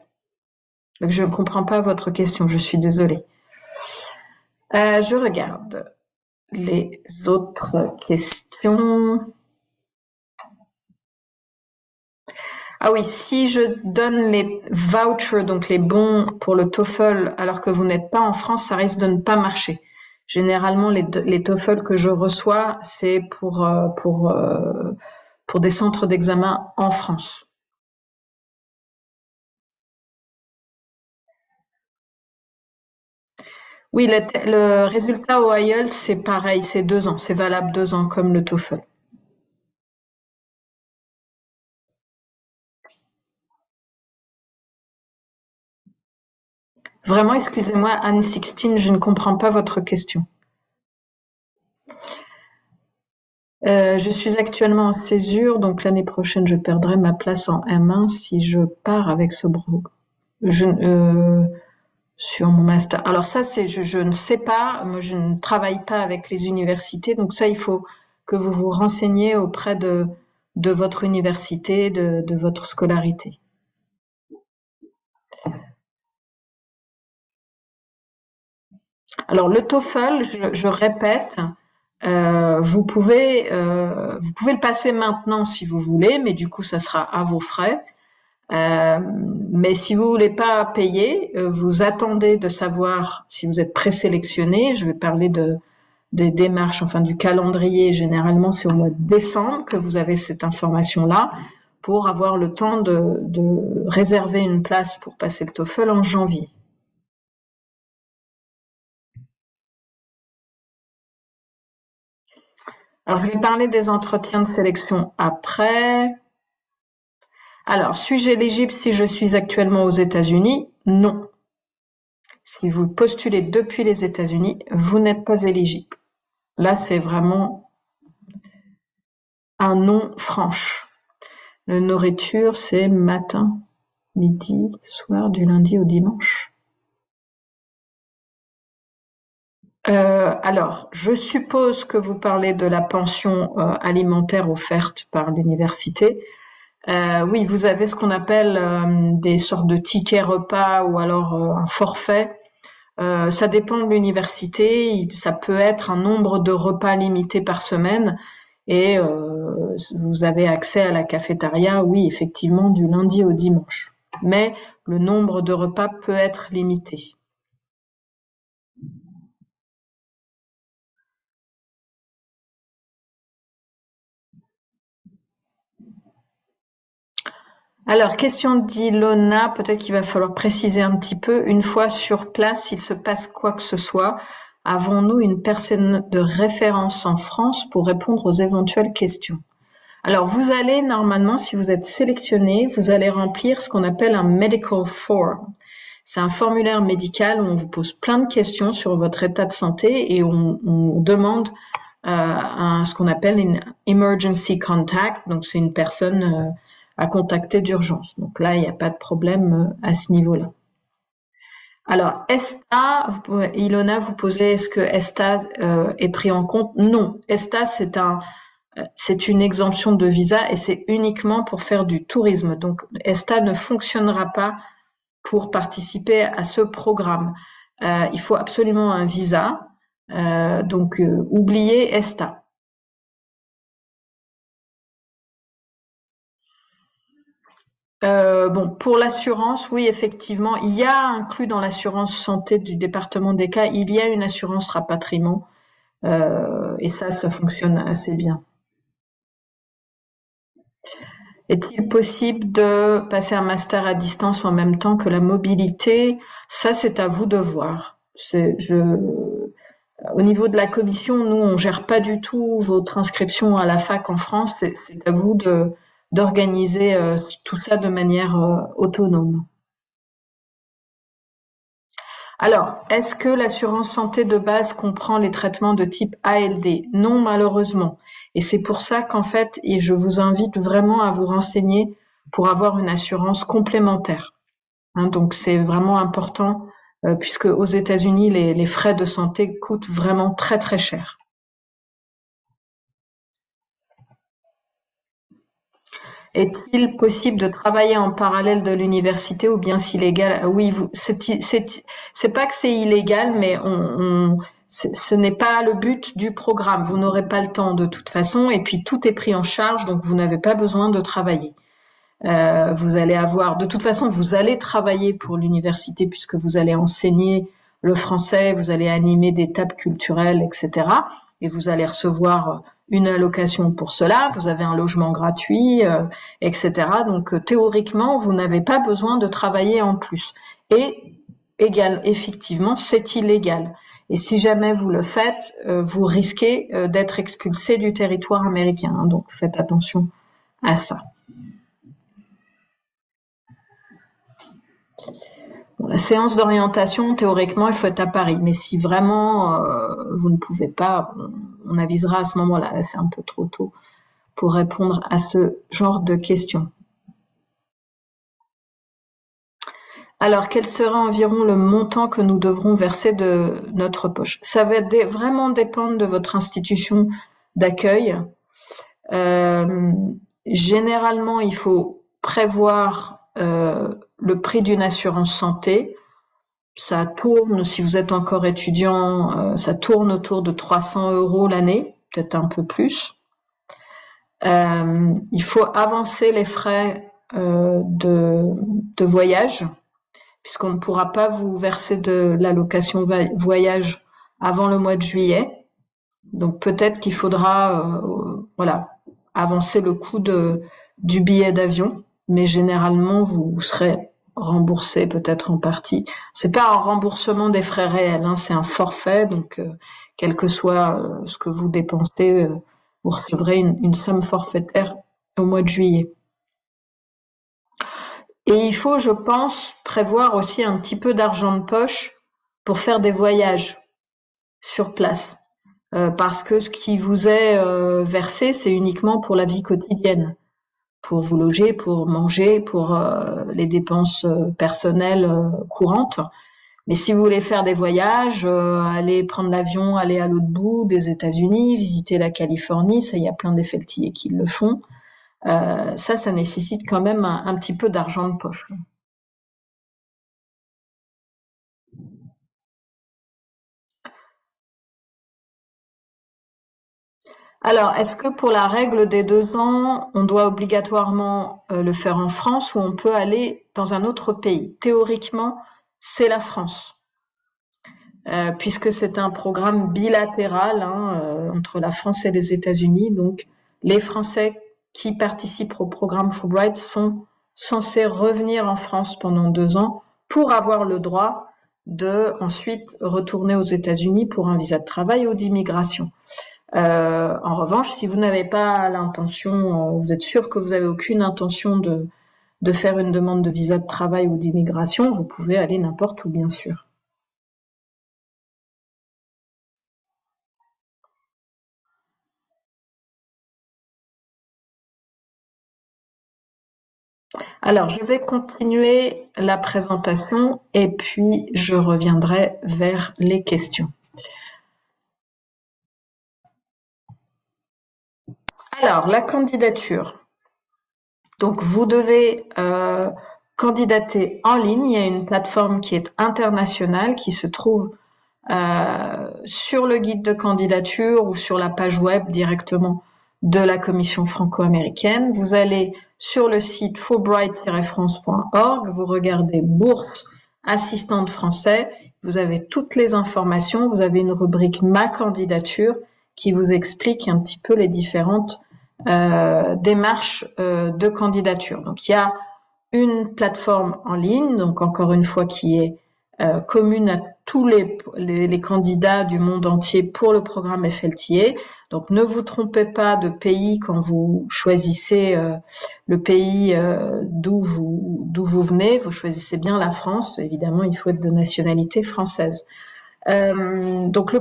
Donc je ne comprends pas votre question, je suis désolée. Je regarde les autres questions. Ah oui, si je donne les vouchers, donc les bons pour le TOEFL, alors que vous n'êtes pas en France, ça risque de ne pas marcher. Généralement, les TOEFL que je reçois, c'est pour des centres d'examen en France. Oui, le résultat au IELTS, c'est pareil, c'est 2 ans, c'est valable 2 ans comme le TOEFL. Vraiment, excusez-moi, Anne Sixtine, je ne comprends pas votre question. Je suis actuellement en césure, donc l'année prochaine, je perdrai ma place en M1 si je pars avec ce sur mon master. Alors ça, je ne sais pas. Moi, je ne travaille pas avec les universités, donc ça, il faut que vous vous renseigniez auprès de votre université, de votre scolarité. Alors le TOEFL, je répète, vous pouvez le passer maintenant si vous voulez, mais du coup, ça sera à vos frais. Mais si vous voulez pas payer, vous attendez de savoir si vous êtes présélectionné. Je vais parler des démarches, enfin du calendrier. Généralement, c'est au mois de décembre que vous avez cette information-là pour avoir le temps de réserver une place pour passer le TOEFL en janvier. Alors, je vais parler des entretiens de sélection après. Alors, suis-je éligible si je suis actuellement aux États-Unis? Non. Si vous postulez depuis les États-Unis, vous n'êtes pas éligible. Là, c'est vraiment un non franche. La nourriture, c'est matin, midi, soir, du lundi au dimanche. Alors, je suppose que vous parlez de la pension alimentaire offerte par l'université. Oui, vous avez ce qu'on appelle des sortes de tickets repas ou alors un forfait. Ça dépend de l'université. Ça peut être un nombre de repas limité par semaine et vous avez accès à la cafétéria, oui, effectivement, du lundi au dimanche. Mais le nombre de repas peut être limité. Alors, question d'Ilona, peut-être qu'il va falloir préciser un petit peu. Une fois sur place, s'il se passe quoi que ce soit, avons-nous une personne de référence en France pour répondre aux éventuelles questions? Alors, vous allez normalement, si vous êtes sélectionné, vous allez remplir ce qu'on appelle un medical form. C'est un formulaire médical où on vous pose plein de questions sur votre état de santé et on demande ce qu'on appelle une emergency contact. Donc, c'est une personne à contacter d'urgence. Donc là, il n'y a pas de problème à ce niveau-là. Alors, ESTA, Ilona, vous posez, est-ce que ESTA est pris en compte? Non. ESTA, c'est une exemption de visa et c'est uniquement pour faire du tourisme. Donc, ESTA ne fonctionnera pas pour participer à ce programme. Il faut absolument un visa. Donc, oubliez ESTA. Bon, pour l'assurance, oui, effectivement, il y a inclus dans l'assurance santé du département des cas, il y a une assurance rapatriement, et ça fonctionne assez bien. Est-il possible de passer un master à distance en même temps que la mobilité? Ça, c'est à vous de voir. Au niveau de la commission, nous, on gère pas du tout votre inscription à la fac en France. C'est à vous d'organiser tout ça de manière autonome. Alors, est-ce que l'assurance santé de base comprend les traitements de type ALD? Non, malheureusement. Et c'est pour ça qu'en fait, et je vous invite vraiment à vous renseigner pour avoir une assurance complémentaire. Hein, donc c'est vraiment important puisque aux États-Unis, les frais de santé coûtent vraiment très très cher. Est-il possible de travailler en parallèle de l'université ou bien c'est illégal? Oui, c'est pas que c'est illégal, mais ce n'est pas le but du programme. Vous n'aurez pas le temps de toute façon, et puis tout est pris en charge, donc vous n'avez pas besoin de travailler. Vous allez avoir, de toute façon, vous allez travailler pour l'université puisque vous allez enseigner le français, vous allez animer des tables culturelles, etc. Et vous allez recevoir une allocation pour cela. Vous avez un logement gratuit, etc. Donc théoriquement, vous n'avez pas besoin de travailler en plus. Et effectivement, c'est illégal. Et si jamais vous le faites, vous risquez d'être expulsé du territoire américain. Donc faites attention à ça. la séance d'orientation, théoriquement, il faut être à Paris. Mais si vraiment vous ne pouvez pas, on avisera à ce moment-là. Là, c'est un peu trop tôt pour répondre à ce genre de questions. Alors, quel sera environ le montant que nous devrons verser de notre poche? Ça va vraiment dépendre de votre institution d'accueil. Généralement, il faut prévoir le prix d'une assurance santé. Ça tourne, si vous êtes encore étudiant, ça tourne autour de 300 € l'année, peut-être un peu plus. Il faut avancer les frais de voyage, puisqu'on ne pourra pas vous verser de l'allocation voyage avant le mois de juillet. Donc peut-être qu'il faudra avancer le coût du billet d'avion, mais généralement vous serez remboursé peut-être en partie. C'est pas un remboursement des frais réels, hein, c'est un forfait, donc quel que soit ce que vous dépensez, vous recevrez une somme forfaitaire au mois de juillet. Et il faut, je pense, prévoir aussi un petit peu d'argent de poche pour faire des voyages sur place. Parce que ce qui vous est versé, c'est uniquement pour la vie quotidienne, pour vous loger, pour manger, pour les dépenses personnelles courantes. Mais si vous voulez faire des voyages, aller prendre l'avion, aller à l'autre bout des États-Unis, visiter la Californie, ça, il y a plein d'effectifs qui le font. Ça nécessite quand même un petit peu d'argent de poche. Alors, est-ce que pour la règle des 2 ans, on doit obligatoirement le faire en France ou on peut aller dans un autre pays? Théoriquement, c'est la France, puisque c'est un programme bilatéral entre la France et les États-Unis. Donc, les Français qui participent au programme Fulbright sont censés revenir en France pendant 2 ans pour avoir le droit de ensuite retourner aux États-Unis pour un visa de travail ou d'immigration. En revanche, si vous n'avez pas l'intention, vous êtes sûr que vous avez aucune intention de faire une demande de visa de travail ou d'immigration, vous pouvez aller n'importe où, bien sûr. Alors, je vais continuer la présentation et puis je reviendrai vers les questions. Alors, la candidature. Donc, vous devez candidater en ligne. Il y a une plateforme qui est internationale, qui se trouve sur le guide de candidature ou sur la page web directement de la commission franco-américaine. Vous allez sur le site fulbright-france.org, vous regardez bourse assistante français, vous avez toutes les informations, vous avez une rubrique ma candidature qui vous explique un petit peu les différentes démarches de candidature. Donc il y a une plateforme en ligne, donc encore une fois qui est commune à tous les candidats du monde entier pour le programme FLTA. Donc ne vous trompez pas de pays quand vous choisissez le pays d'où vous venez. Vous choisissez bien la France. Évidemment, il faut être de nationalité française. Donc le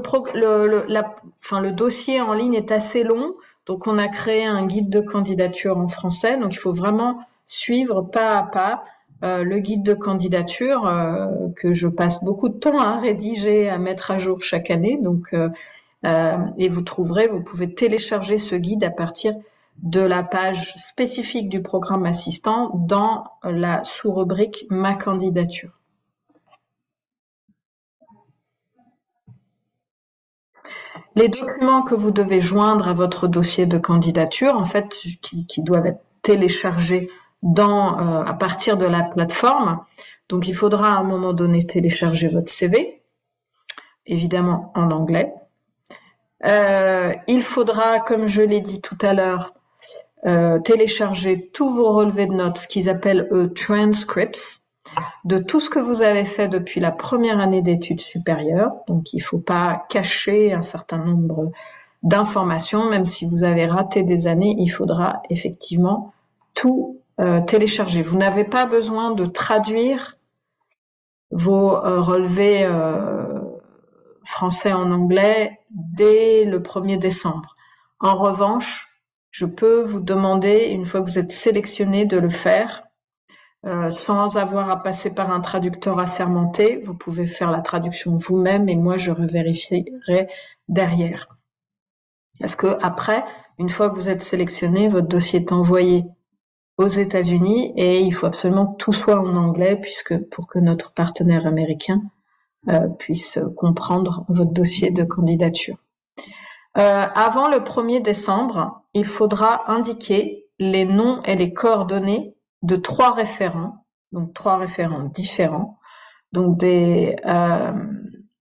dossier en ligne est assez long. Donc on a créé un guide de candidature en français. Donc il faut vraiment suivre pas à pas le guide de candidature que je passe beaucoup de temps à rédiger, à mettre à jour chaque année. Donc et vous pouvez télécharger ce guide à partir de la page spécifique du programme assistant dans la sous-rubrique ma candidature. Les documents que vous devez joindre à votre dossier de candidature, en fait, qui doivent être téléchargés à partir de la plateforme. Donc, il faudra à un moment donné télécharger votre CV, évidemment en anglais. Il faudra, comme je l'ai dit tout à l'heure, télécharger tous vos relevés de notes, ce qu'ils appellent eux transcripts, de tout ce que vous avez fait depuis la première année d'études supérieures. Donc, il ne faut pas cacher un certain nombre d'informations, même si vous avez raté des années, il faudra effectivement tout télécharger. Vous n'avez pas besoin de traduire vos relevés français en anglais dès le 1er décembre. En revanche, je peux vous demander, une fois que vous êtes sélectionné, de le faire sans avoir à passer par un traducteur assermenté. Vous pouvez faire la traduction vous-même et moi je revérifierai derrière. Parce que après, une fois que vous êtes sélectionné, votre dossier est envoyé aux États-Unis et il faut absolument que tout soit en anglais puisque pour que notre partenaire américain puisse comprendre votre dossier de candidature. Avant le 1er décembre, il faudra indiquer les noms et les coordonnées de 3 référents, donc 3 référents différents, donc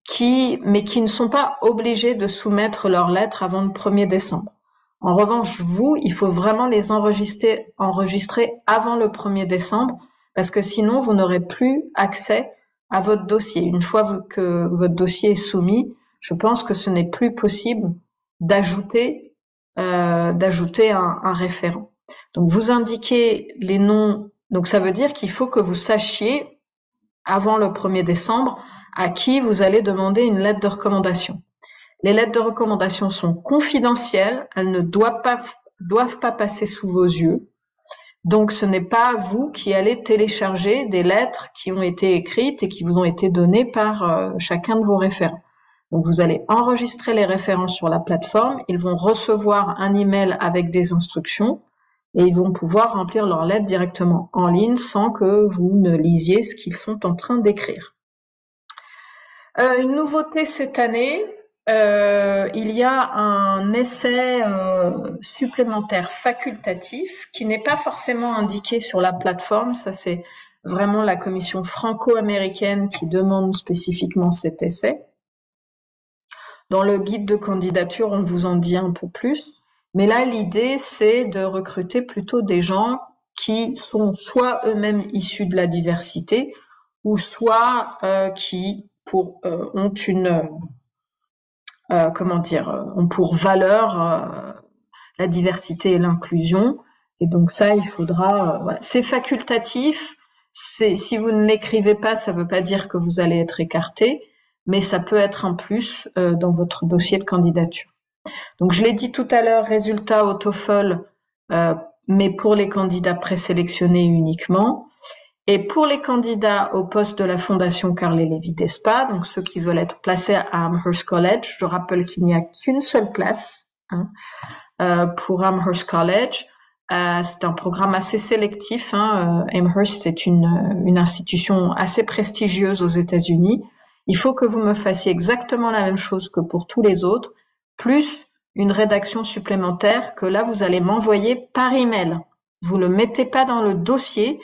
qui ne sont pas obligés de soumettre leurs lettres avant le 1er décembre. En revanche, il faut vraiment les enregistrer avant le 1er décembre, parce que sinon, vous n'aurez plus accès à votre dossier. Une fois que votre dossier est soumis, je pense que ce n'est plus possible d'ajouter un référent. Donc, vous indiquez les noms. Donc, ça veut dire qu'il faut que vous sachiez, avant le 1er décembre, à qui vous allez demander une lettre de recommandation. Les lettres de recommandation sont confidentielles, elles ne doivent pas passer sous vos yeux. Donc ce n'est pas vous qui allez télécharger des lettres qui ont été écrites et qui vous ont été données par chacun de vos référents. Donc vous allez enregistrer les référents sur la plateforme, ils vont recevoir un email avec des instructions et ils vont pouvoir remplir leurs lettres directement en ligne sans que vous ne lisiez ce qu'ils sont en train d'écrire. Une nouveauté cette année, il y a un essai supplémentaire facultatif qui n'est pas forcément indiqué sur la plateforme. Ça, c'est vraiment la commission franco-américaine qui demande spécifiquement cet essai. Dans le guide de candidature, on vous en dit un peu plus. Mais là, l'idée, c'est de recruter plutôt des gens qui sont soit eux-mêmes issus de la diversité ou soit qui ont ont pour valeur la diversité et l'inclusion. Et donc ça, il faudra. Voilà. C'est facultatif. Si vous ne l'écrivez pas, ça ne veut pas dire que vous allez être écarté, mais ça peut être un plus dans votre dossier de candidature. Donc je l'ai dit tout à l'heure, résultat au TOEFL, mais pour les candidats présélectionnés uniquement. Et pour les candidats au poste de la Fondation Carl et Lévy d'ESPA, donc ceux qui veulent être placés à Amherst College, je rappelle qu'il n'y a qu'une seule place pour Amherst College. C'est un programme assez sélectif. Amherst, c'est une institution assez prestigieuse aux États-Unis. Il faut que vous me fassiez exactement la même chose que pour tous les autres, plus une rédaction supplémentaire que là, vous allez m'envoyer par email. Vous le mettez pas dans le dossier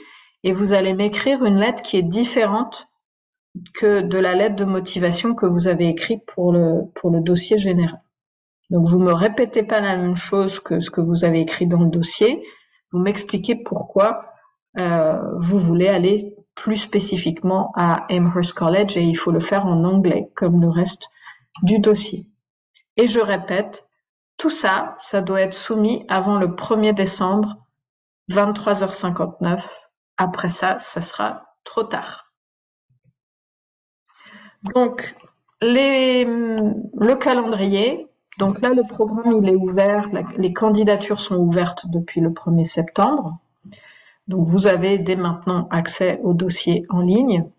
et vous allez m'écrire une lettre qui est différente que de la lettre de motivation que vous avez écrite pour le dossier général. Donc, vous me répétez pas la même chose que ce que vous avez écrit dans le dossier. Vous m'expliquez pourquoi vous voulez aller plus spécifiquement à Amherst College et il faut le faire en anglais comme le reste du dossier. Et je répète, tout ça, ça doit être soumis avant le 1er décembre, 23h59. Après ça, ça sera trop tard. Donc, le calendrier. Donc là, le programme, il est ouvert. Les candidatures sont ouvertes depuis le 1er septembre. Donc, vous avez dès maintenant accès au dossier en ligne.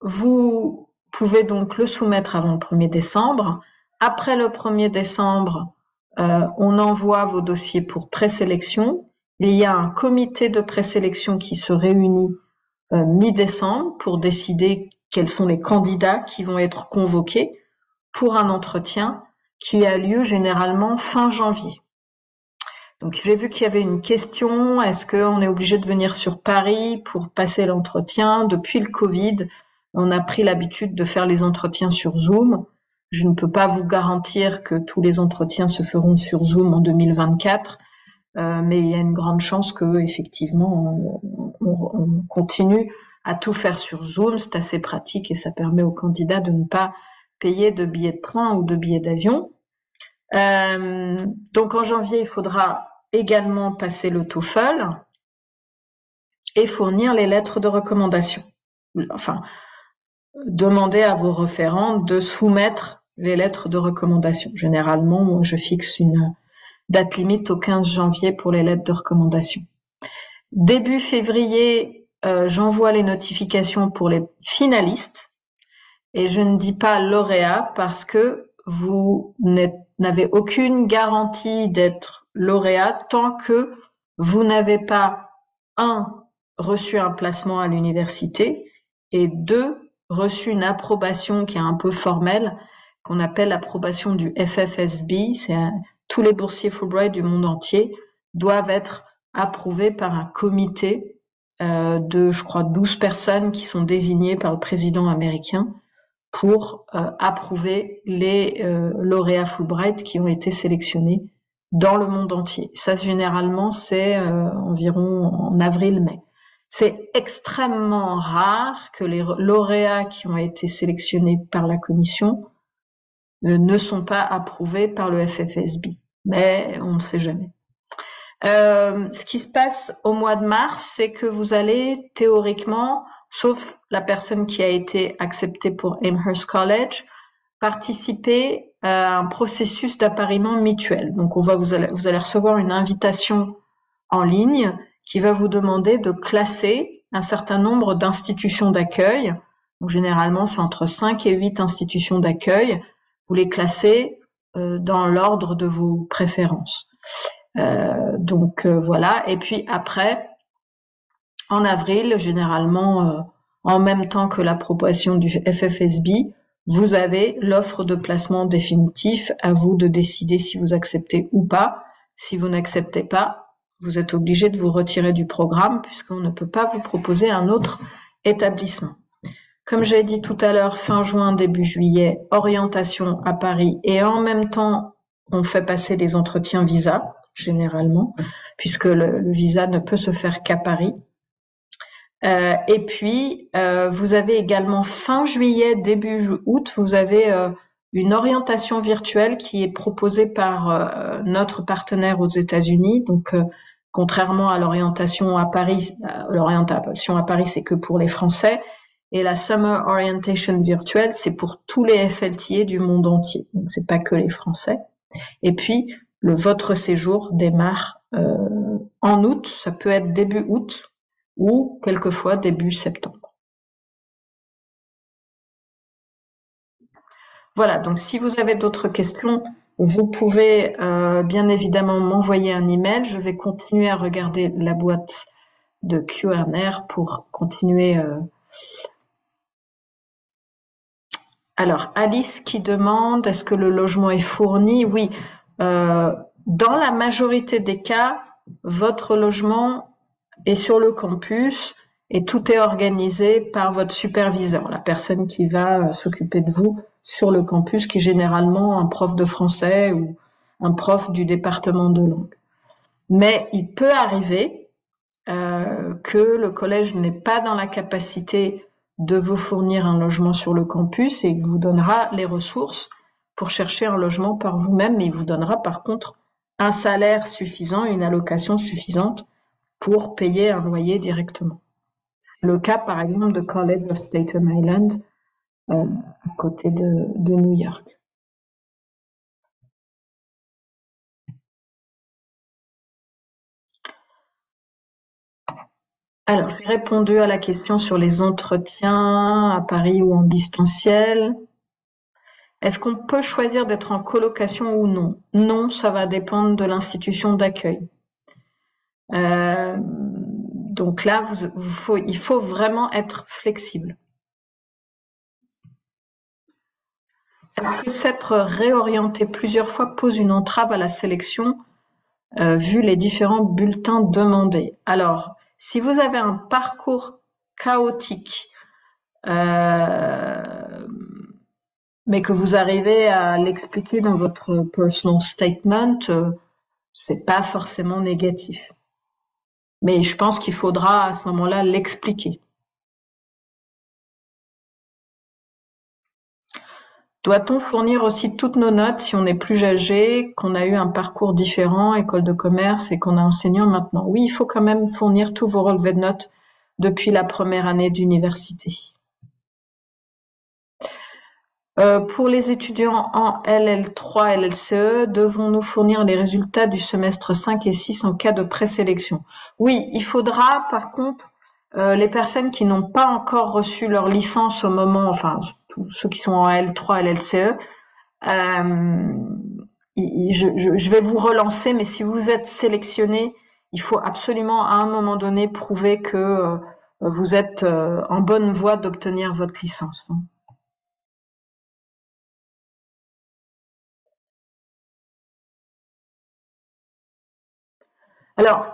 Vous pouvez donc le soumettre avant le 1er décembre. Après le 1er décembre, on envoie vos dossiers pour présélection. Il y a un comité de présélection qui se réunit mi-décembre pour décider quels sont les candidats qui vont être convoqués pour un entretien qui a lieu généralement fin janvier. Donc j'ai vu qu'il y avait une question, est-ce qu'on est obligé de venir sur Paris pour passer l'entretien? Depuis le Covid, on a pris l'habitude de faire les entretiens sur Zoom. Je ne peux pas vous garantir que tous les entretiens se feront sur Zoom en 2024, mais il y a une grande chance que effectivement on continue à tout faire sur Zoom. C'est assez pratique et ça permet aux candidats de ne pas payer de billets de train ou de billets d'avion. Donc en janvier, il faudra également passer le TOEFL. et fournir les lettres de recommandation. Enfin, demander à vos référents de soumettre les lettres de recommandation. Généralement, moi, je fixe une date limite au 15 janvier pour les lettres de recommandation. Début février, j'envoie les notifications pour les finalistes et je ne dis pas lauréat parce que vous n'avez aucune garantie d'être lauréat tant que vous n'avez pas, 1, reçu un placement à l'université et 2, reçu une approbation qui est un peu formelle, qu'on appelle l'approbation du FFSB. Tous les boursiers Fulbright du monde entier doivent être approuvés par un comité de, je crois, 12 personnes qui sont désignées par le président américain pour approuver les lauréats Fulbright qui ont été sélectionnés dans le monde entier. Ça, généralement, c'est environ en avril-mai. C'est extrêmement rare que les lauréats qui ont été sélectionnés par la commission ne sont pas approuvés par le FFSB, mais on ne sait jamais. Ce qui se passe au mois de mars, c'est que vous allez théoriquement, sauf la personne qui a été acceptée pour Amherst College, participer à un processus d'appariement mutuel. Donc vous allez recevoir une invitation en ligne qui va vous demander de classer un certain nombre d'institutions d'accueil. Donc généralement, c'est entre 5 et 8 institutions d'accueil. Vous les classez dans l'ordre de vos préférences. Voilà. Et puis après, en avril, généralement en même temps que l'approbation du FFSB, vous avez l'offre de placement définitif. À vous de décider si vous acceptez ou pas. Si vous n'acceptez pas, vous êtes obligé de vous retirer du programme puisqu'on ne peut pas vous proposer un autre établissement. Comme j'ai dit tout à l'heure, fin juin, début juillet, orientation à Paris et en même temps, on fait passer des entretiens visa, généralement, puisque le visa ne peut se faire qu'à Paris. Et puis, vous avez également fin juillet, début août, vous avez une orientation virtuelle qui est proposée par notre partenaire aux États-Unis. Donc, contrairement à l'orientation à Paris, c'est que pour les Français. Et la Summer Orientation virtuelle, c'est pour tous les FLTA du monde entier. Donc, c'est pas que les Français. Et puis, votre séjour démarre en août. Ça peut être début août ou quelquefois début septembre. Voilà, donc si vous avez d'autres questions, vous pouvez bien évidemment m'envoyer un email. Je vais continuer à regarder la boîte de Q&R pour continuer. Alors, Alice qui demande, est-ce que le logement est fourni? Oui. Dans la majorité des cas, votre logement est sur le campus et tout est organisé par votre superviseur, la personne qui va s'occuper de vous sur le campus, qui est généralement un prof de français ou un prof du département de langue. Mais il peut arriver que le collège n'est pas dans la capacité de vous fournir un logement sur le campus et il vous donnera les ressources pour chercher un logement par vous-même, mais il vous donnera par contre un salaire suffisant, une allocation suffisante pour payer un loyer directement. C'est le cas par exemple de College of Staten Island à côté de New York. Alors, j'ai répondu à la question sur les entretiens à Paris ou en distanciel. Est-ce qu'on peut choisir d'être en colocation ou non? Non, ça va dépendre de l'institution d'accueil. Donc là, il faut vraiment être flexible. Est-ce que s'être réorienté plusieurs fois pose une entrave à la sélection vu les différents bulletins demandés? Alors, si vous avez un parcours chaotique, mais que vous arrivez à l'expliquer dans votre personal statement, c'est pas forcément négatif. Mais je pense qu'il faudra à ce moment-là l'expliquer. Doit-on fournir aussi toutes nos notes si on est plus âgé, qu'on a eu un parcours différent, école de commerce et qu'on est enseignant maintenant? Oui, il faut quand même fournir tous vos relevés de notes depuis la première année d'université. Pour les étudiants en LL3, LLCE, devons-nous fournir les résultats du semestre 5 et 6 en cas de présélection? Oui, il faudra, par contre, les personnes qui n'ont pas encore reçu leur licence au moment, enfin, tous ceux qui sont en L3, LLCE, je vais vous relancer, mais si vous êtes sélectionné, il faut absolument à un moment donné prouver que vous êtes en bonne voie d'obtenir votre licence. Alors,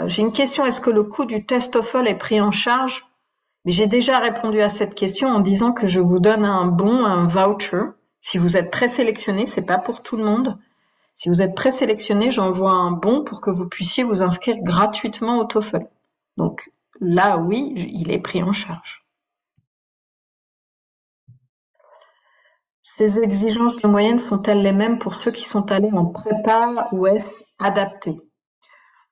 j'ai une question. Est-ce que le coût du test TOEFL est pris en charge? Mais j'ai déjà répondu à cette question en disant que je vous donne un bon, un voucher. Si vous êtes présélectionné, c'est pas pour tout le monde. Si vous êtes présélectionné, j'envoie un bon pour que vous puissiez vous inscrire gratuitement au TOEFL. Donc là, oui, il est pris en charge. Ces exigences de moyenne sont-elles les mêmes pour ceux qui sont allés en prépa ou est-ce adapté?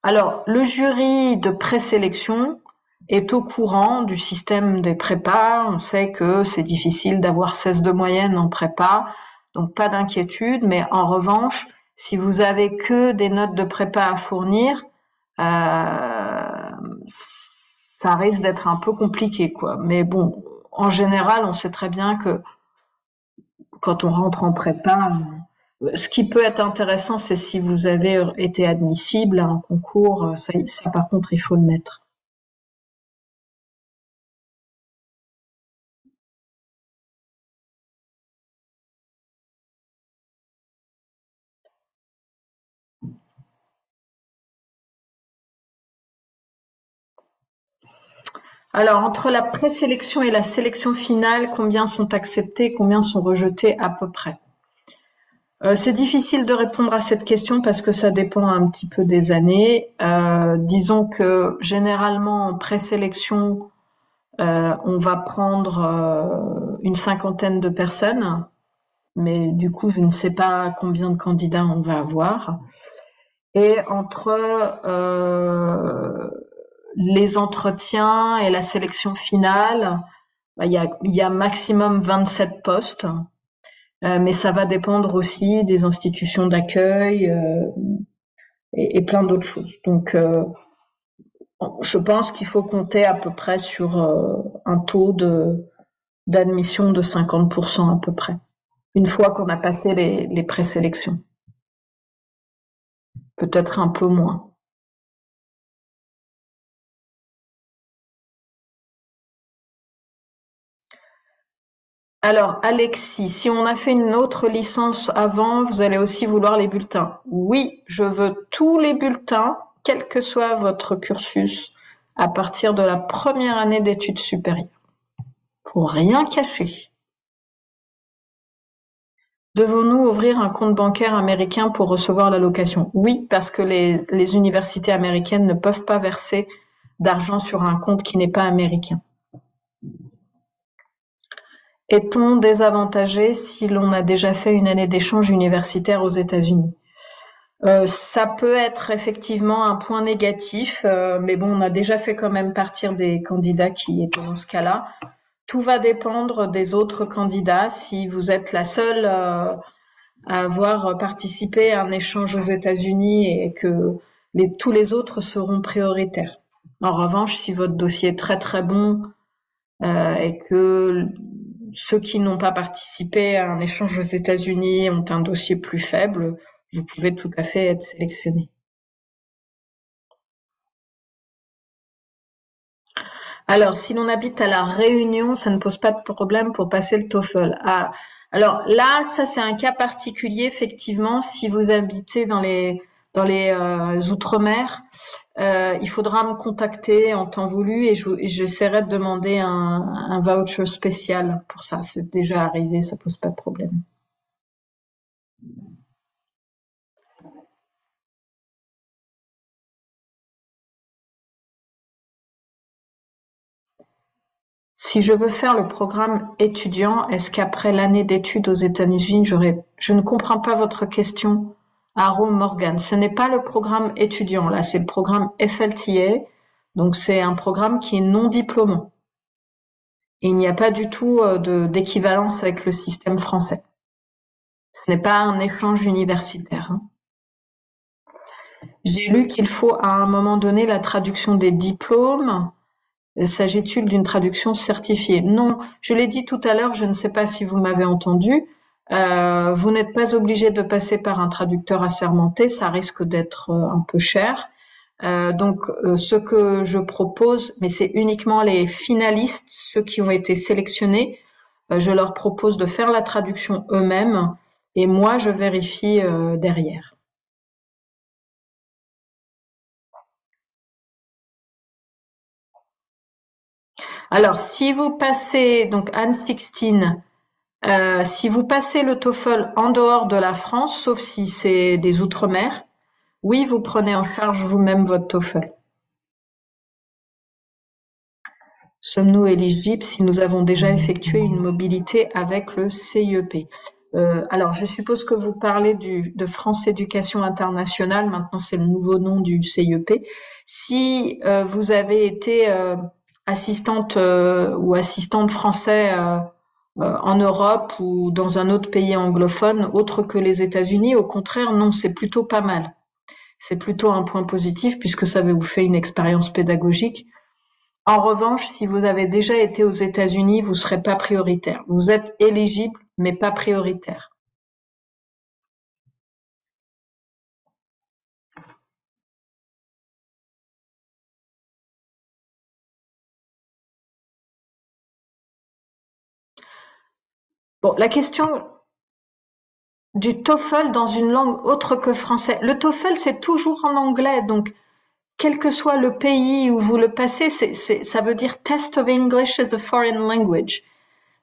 Alors, le jury de présélection est au courant du système des prépas. On sait que c'est difficile d'avoir 16 de moyenne en prépa, donc pas d'inquiétude. Mais en revanche, si vous avez que des notes de prépa à fournir, ça risque d'être un peu compliqué, quoi. Mais bon, en général, on sait très bien que quand on rentre en prépa, ce qui peut être intéressant, c'est si vous avez été admissible à un concours. Ça par contre, il faut le mettre. Alors, entre la présélection et la sélection finale, combien sont acceptés, combien sont rejetés à peu près? C'est difficile de répondre à cette question parce que ça dépend un petit peu des années. Disons que généralement en présélection, on va prendre une cinquantaine de personnes, mais du coup, je ne sais pas combien de candidats on va avoir. Et entre les entretiens et la sélection finale, il y a maximum 27 postes, mais ça va dépendre aussi des institutions d'accueil et plein d'autres choses. Donc, je pense qu'il faut compter à peu près sur un taux d'admission de 50% à peu près, une fois qu'on a passé les présélections. Peut-être un peu moins. Alors, Alexis, si on a fait une autre licence avant, vous allez aussi vouloir les bulletins. Oui, je veux tous les bulletins, quel que soit votre cursus, à partir de la première année d'études supérieures. Faut rien cacher. Devons-nous ouvrir un compte bancaire américain pour recevoir l'allocation? Oui, parce que les universités américaines ne peuvent pas verser d'argent sur un compte qui n'est pas américain. Est-on désavantagé si l'on a déjà fait une année d'échange universitaire aux États-Unis? Ça peut être effectivement un point négatif, mais bon, on a déjà fait quand même partir des candidats qui étaient dans ce cas-là. Tout va dépendre des autres candidats. Si vous êtes la seule à avoir participé à un échange aux États-Unis et que tous les autres seront prioritaires. En revanche, si votre dossier est très très bon et que ceux qui n'ont pas participé à un échange aux États-Unis ont un dossier plus faible, vous pouvez tout à fait être sélectionné. Alors, si l'on habite à La Réunion, ça ne pose pas de problème pour passer le TOEFL. Ah, alors là, ça c'est un cas particulier, effectivement. Si vous habitez dans les outre-mer, il faudra me contacter en temps voulu et j'essaierai de demander un voucher spécial pour ça. C'est déjà arrivé, ça pose pas de problème. Si je veux faire le programme étudiant, est-ce qu'après l'année d'études aux États-Unis, je ne comprends pas votre question, Aro Morgan. Ce n'est pas le programme étudiant, là, c'est le programme FLTA. Donc c'est un programme qui est non diplômant. Et il n'y a pas du tout d'équivalence avec le système français. Ce n'est pas un échange universitaire, hein. J'ai lu qu'il faut à un moment donné la traduction des diplômes. S'agit-il d'une traduction certifiée? Non, je l'ai dit tout à l'heure, je ne sais pas si vous m'avez entendu. Vous n'êtes pas obligé de passer par un traducteur assermenté, ça risque d'être un peu cher. Donc, ce que je propose, mais c'est uniquement les finalistes, ceux qui ont été sélectionnés, je leur propose de faire la traduction eux-mêmes et moi, je vérifie derrière. Alors, si vous passez, donc Anne 16, si vous passez le TOEFL en dehors de la France, sauf si c'est des Outre-mer, oui, vous prenez en charge vous-même votre TOEFL. Sommes-nous éligibles si nous avons déjà effectué une mobilité avec le CIEP? Alors, je suppose que vous parlez de France Éducation Internationale. Maintenant, c'est le nouveau nom du CIEP. Si vous avez été assistante ou assistante français en Europe ou dans un autre pays anglophone autre que les États-Unis, au contraire, non, c'est plutôt pas mal. C'est plutôt un point positif puisque ça vous fait une expérience pédagogique. En revanche, si vous avez déjà été aux États-Unis, vous serez pas prioritaire. Vous êtes éligible, mais pas prioritaire. Bon, la question du TOEFL dans une langue autre que français. Le TOEFL, c'est toujours en anglais, donc quel que soit le pays où vous le passez, ça veut dire Test of English as a Foreign Language.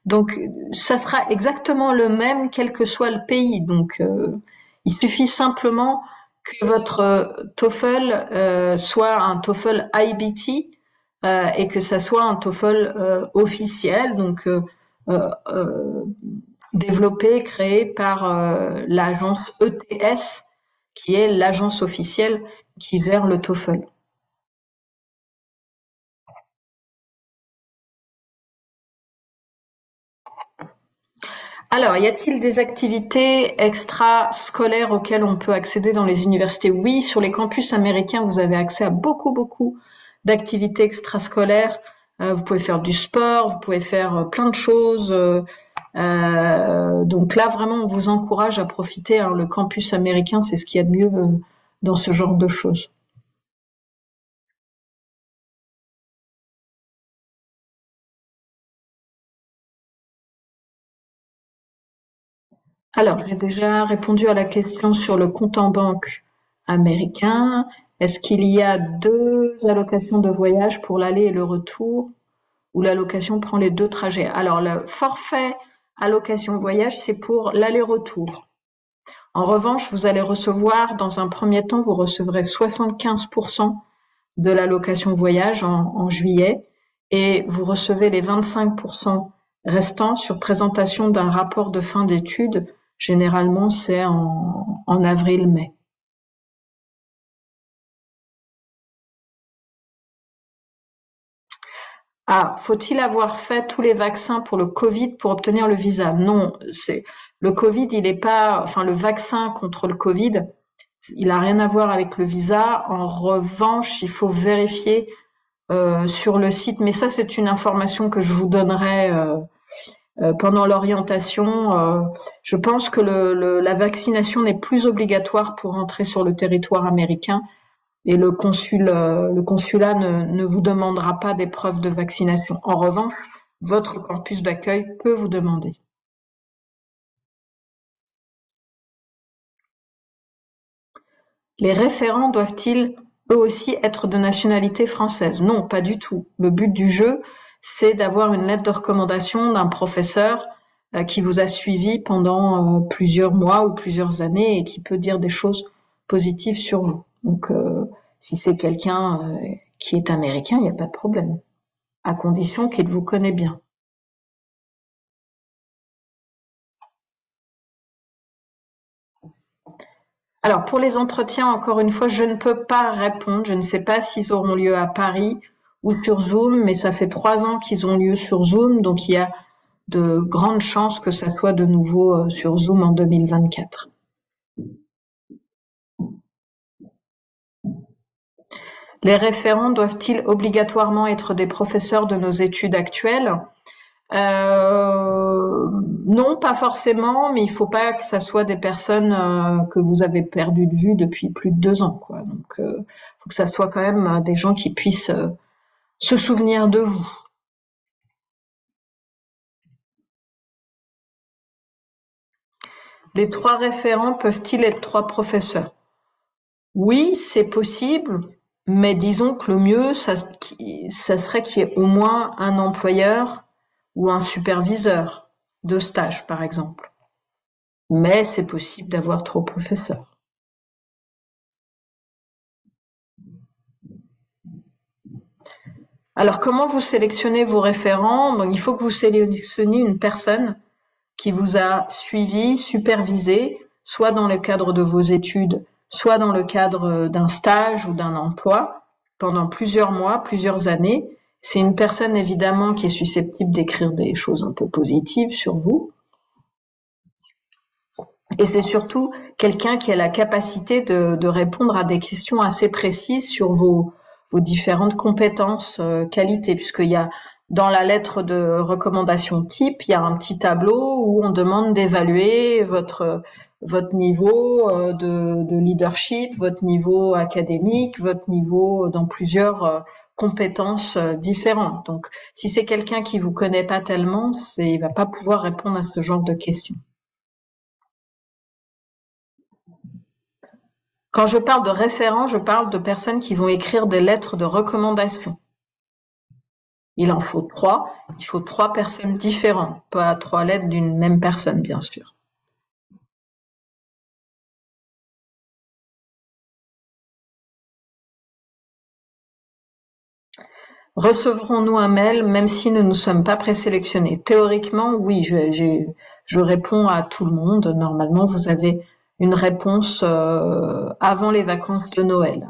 Donc, ça sera exactement le même quel que soit le pays. Donc, il suffit simplement que votre TOEFL soit un TOEFL IBT et que ça soit un TOEFL officiel, donc développé, créé par l'agence ETS, qui est l'agence officielle qui gère le TOEFL. Alors, y a-t-il des activités extrascolaires auxquelles on peut accéder dans les universités? Oui, sur les campus américains, vous avez accès à beaucoup, beaucoup d'activités extrascolaires. Vous pouvez faire du sport, vous pouvez faire plein de choses. Donc là, vraiment, on vous encourage à profiter, hein. Le campus américain, c'est ce qu'il y a de mieux dans ce genre de choses. Alors, j'ai déjà répondu à la question sur le compte en banque américain. Est-ce qu'il y a deux allocations de voyage pour l'aller et le retour ou l'allocation prend les deux trajets? Alors, le forfait allocation voyage, c'est pour l'aller-retour. En revanche, vous allez recevoir, dans un premier temps, vous recevrez 75% de l'allocation voyage en juillet et vous recevez les 25% restants sur présentation d'un rapport de fin d'études. Généralement, c'est en avril-mai. Ah, faut-il avoir fait tous les vaccins pour le Covid pour obtenir le visa? Non, c'est le Covid, il est pas, enfin le vaccin contre le Covid, il a rien à voir avec le visa. En revanche, il faut vérifier sur le site, mais ça c'est une information que je vous donnerai pendant l'orientation. Je pense que la vaccination n'est plus obligatoire pour entrer sur le territoire américain et le consulat ne vous demandera pas des preuves de vaccination. En revanche, votre campus d'accueil peut vous demander. Les référents doivent-ils eux aussi être de nationalité française? Non, pas du tout. Le but du jeu, c'est d'avoir une lettre de recommandation d'un professeur qui vous a suivi pendant plusieurs mois ou plusieurs années et qui peut dire des choses positives sur vous. Donc, si c'est quelqu'un qui est américain, il n'y a pas de problème, à condition qu'il vous connaît bien. Alors pour les entretiens, encore une fois, je ne peux pas répondre. Je ne sais pas s'ils auront lieu à Paris ou sur Zoom, mais ça fait 3 ans qu'ils ont lieu sur Zoom, donc il y a de grandes chances que ça soit de nouveau sur Zoom en 2024. Les référents doivent-ils obligatoirement être des professeurs de nos études actuelles? Non, pas forcément, mais il faut pas que ça soit des personnes que vous avez perdu de vue depuis plus de 2 ans, quoi. Donc, faut que ça soit quand même des gens qui puissent se souvenir de vous. Les 3 référents peuvent-ils être 3 professeurs? Oui, c'est possible, mais disons que le mieux, ça serait qu'il y ait au moins un employeur ou un superviseur de stage, par exemple. Mais c'est possible d'avoir 3 professeurs. Alors, comment vous sélectionnez vos référents? Bon, il faut que vous sélectionniez une personne qui vous a suivi, supervisé, soit dans le cadre de vos études, soit dans le cadre d'un stage ou d'un emploi, pendant plusieurs mois, plusieurs années. C'est une personne évidemment qui est susceptible d'écrire des choses un peu positives sur vous. Et c'est surtout quelqu'un qui a la capacité de répondre à des questions assez précises sur vos différentes compétences, qualités, puisqu'il y a dans la lettre de recommandation type, il y a un petit tableau où on demande d'évaluer votre niveau de leadership, votre niveau académique, votre niveau dans plusieurs compétences différentes. Donc, si c'est quelqu'un qui vous connaît pas tellement, il va pas pouvoir répondre à ce genre de questions. Quand je parle de référents, je parle de personnes qui vont écrire des lettres de recommandation. Il en faut 3. Il faut 3 personnes différentes, pas 3 lettres d'une même personne, bien sûr. Recevrons-nous un mail même si nous ne sommes pas présélectionnés? Théoriquement, oui, je réponds à tout le monde. Normalement, vous avez une réponse avant les vacances de Noël.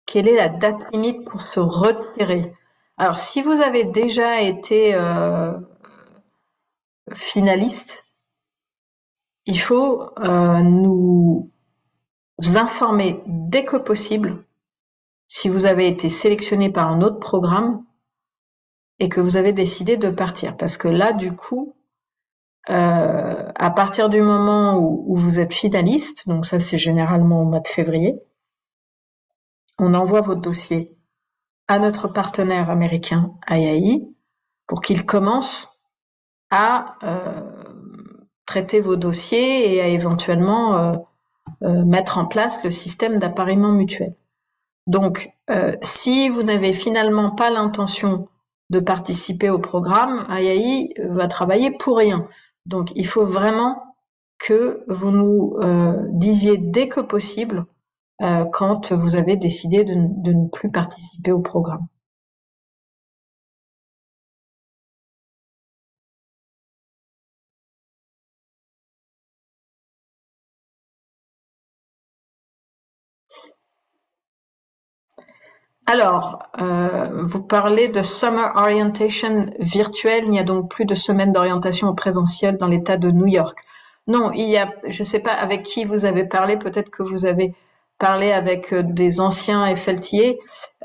Quelle est la date limite pour se retirer? Alors, si vous avez déjà été finaliste, il faut nous informer dès que possible si vous avez été sélectionné par un autre programme et que vous avez décidé de partir. Parce que là, du coup, à partir du moment où vous êtes finaliste, donc ça c'est généralement au mois de février, on envoie votre dossier à notre partenaire américain IAI pour qu'il commence à traiter vos dossiers et à éventuellement mettre en place le système d'appareillement mutuel. Donc, si vous n'avez finalement pas l'intention de participer au programme, IAI va travailler pour rien. Donc, il faut vraiment que vous nous disiez dès que possible quand vous avez décidé de ne plus participer au programme. Alors, vous parlez de Summer Orientation virtuelle. Il n'y a donc plus de semaine d'orientation en présentiel dans l'État de New York. Non, je ne sais pas avec qui vous avez parlé. Peut-être que vous avez parlé avec des anciens FLTA.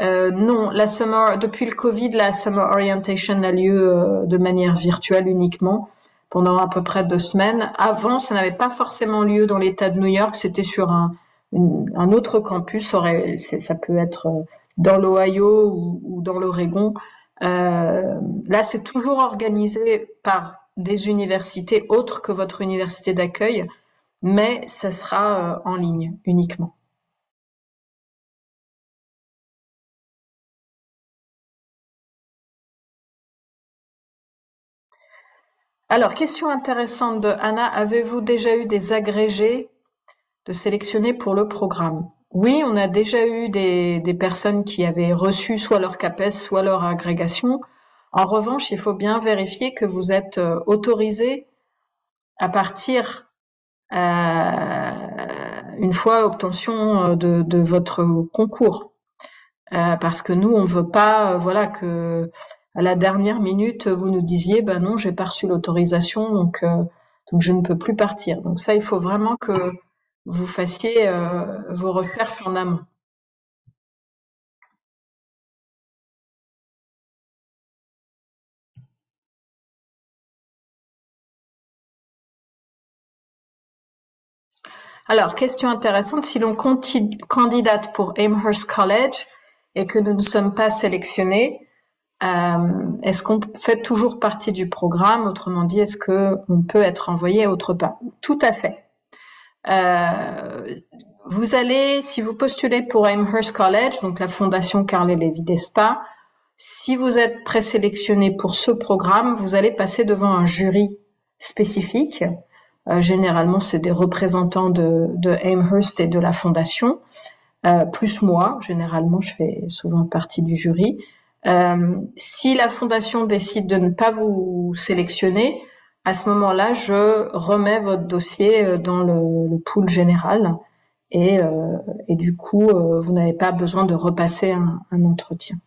Non, depuis le Covid, la Summer Orientation a lieu de manière virtuelle uniquement pendant à peu près 2 semaines. Avant, ça n'avait pas forcément lieu dans l'État de New York. C'était sur un autre campus. Ça peut être dans l'Ohio ou dans l'Oregon. Là, c'est toujours organisé par des universités autres que votre université d'accueil, mais ça sera en ligne uniquement. Alors, question intéressante de Anna. Avez-vous déjà eu des agrégés de sélectionnés pour le programme? Oui, on a déjà eu des personnes qui avaient reçu soit leur CAPES, soit leur agrégation. En revanche, il faut bien vérifier que vous êtes autorisé à partir une fois obtention de votre concours. Parce que nous, on veut pas, voilà, que à la dernière minute, vous nous disiez, ben non, j'ai pas reçu l'autorisation, donc je ne peux plus partir. Donc ça, il faut vraiment que vous fassiez vos recherches en amont. Alors, question intéressante, si l'on candidate pour Amherst College et que nous ne sommes pas sélectionnés, est-ce qu'on fait toujours partie du programme? Autrement dit, est-ce qu'on peut être envoyé autre part? Tout à fait. Vous allez, si vous postulez pour Amherst College, donc la fondation Carl et Lévy d'ESPA, si vous êtes présélectionné pour ce programme, vous allez passer devant un jury spécifique. Généralement, c'est des représentants de Amherst et de la fondation, plus moi. Généralement, je fais souvent partie du jury. Si la fondation décide de ne pas vous sélectionner, à ce moment-là, je remets votre dossier dans le pool général et du coup, vous n'avez pas besoin de repasser un entretien.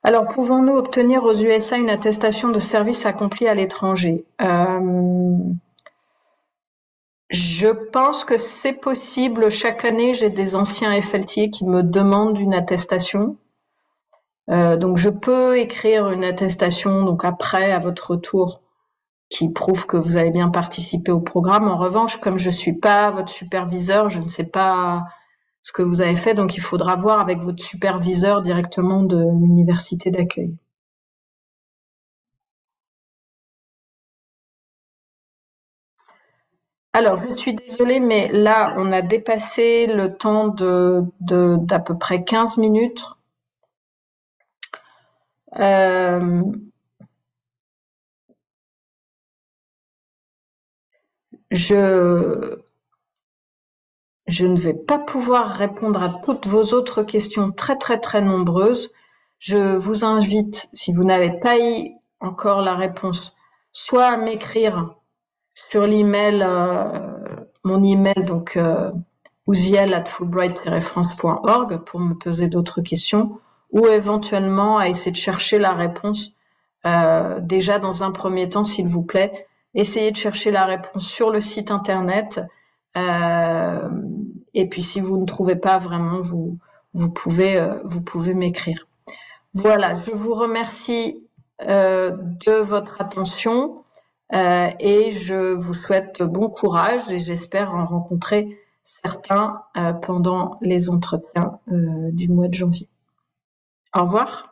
Alors, pouvons-nous obtenir aux USA une attestation de service accompli à l'étranger? Je pense que c'est possible. Chaque année, j'ai des anciens FLT qui me demandent une attestation. Donc, je peux écrire une attestation, donc après, à votre retour, qui prouve que vous avez bien participé au programme. En revanche, comme je suis pas votre superviseur, je ne sais pas ce que vous avez fait, donc il faudra voir avec votre superviseur directement de l'université d'accueil. Alors, je suis désolée, mais là, on a dépassé le temps d'à peu près 15 minutes. Euh, je, je ne vais pas pouvoir répondre à toutes vos autres questions très très très nombreuses. Je vous invite, si vous n'avez pas eu encore la réponse, soit à m'écrire sur l'email, mon email, donc ouziel@fulbright-france.org pour me poser d'autres questions, ou éventuellement à essayer de chercher la réponse. Déjà dans un premier temps, s'il vous plaît, essayez de chercher la réponse sur le site internet. Et puis si vous ne trouvez pas vraiment, vous pouvez m'écrire. Voilà, je vous remercie de votre attention et je vous souhaite bon courage et j'espère en rencontrer certains pendant les entretiens du mois de janvier. Au revoir.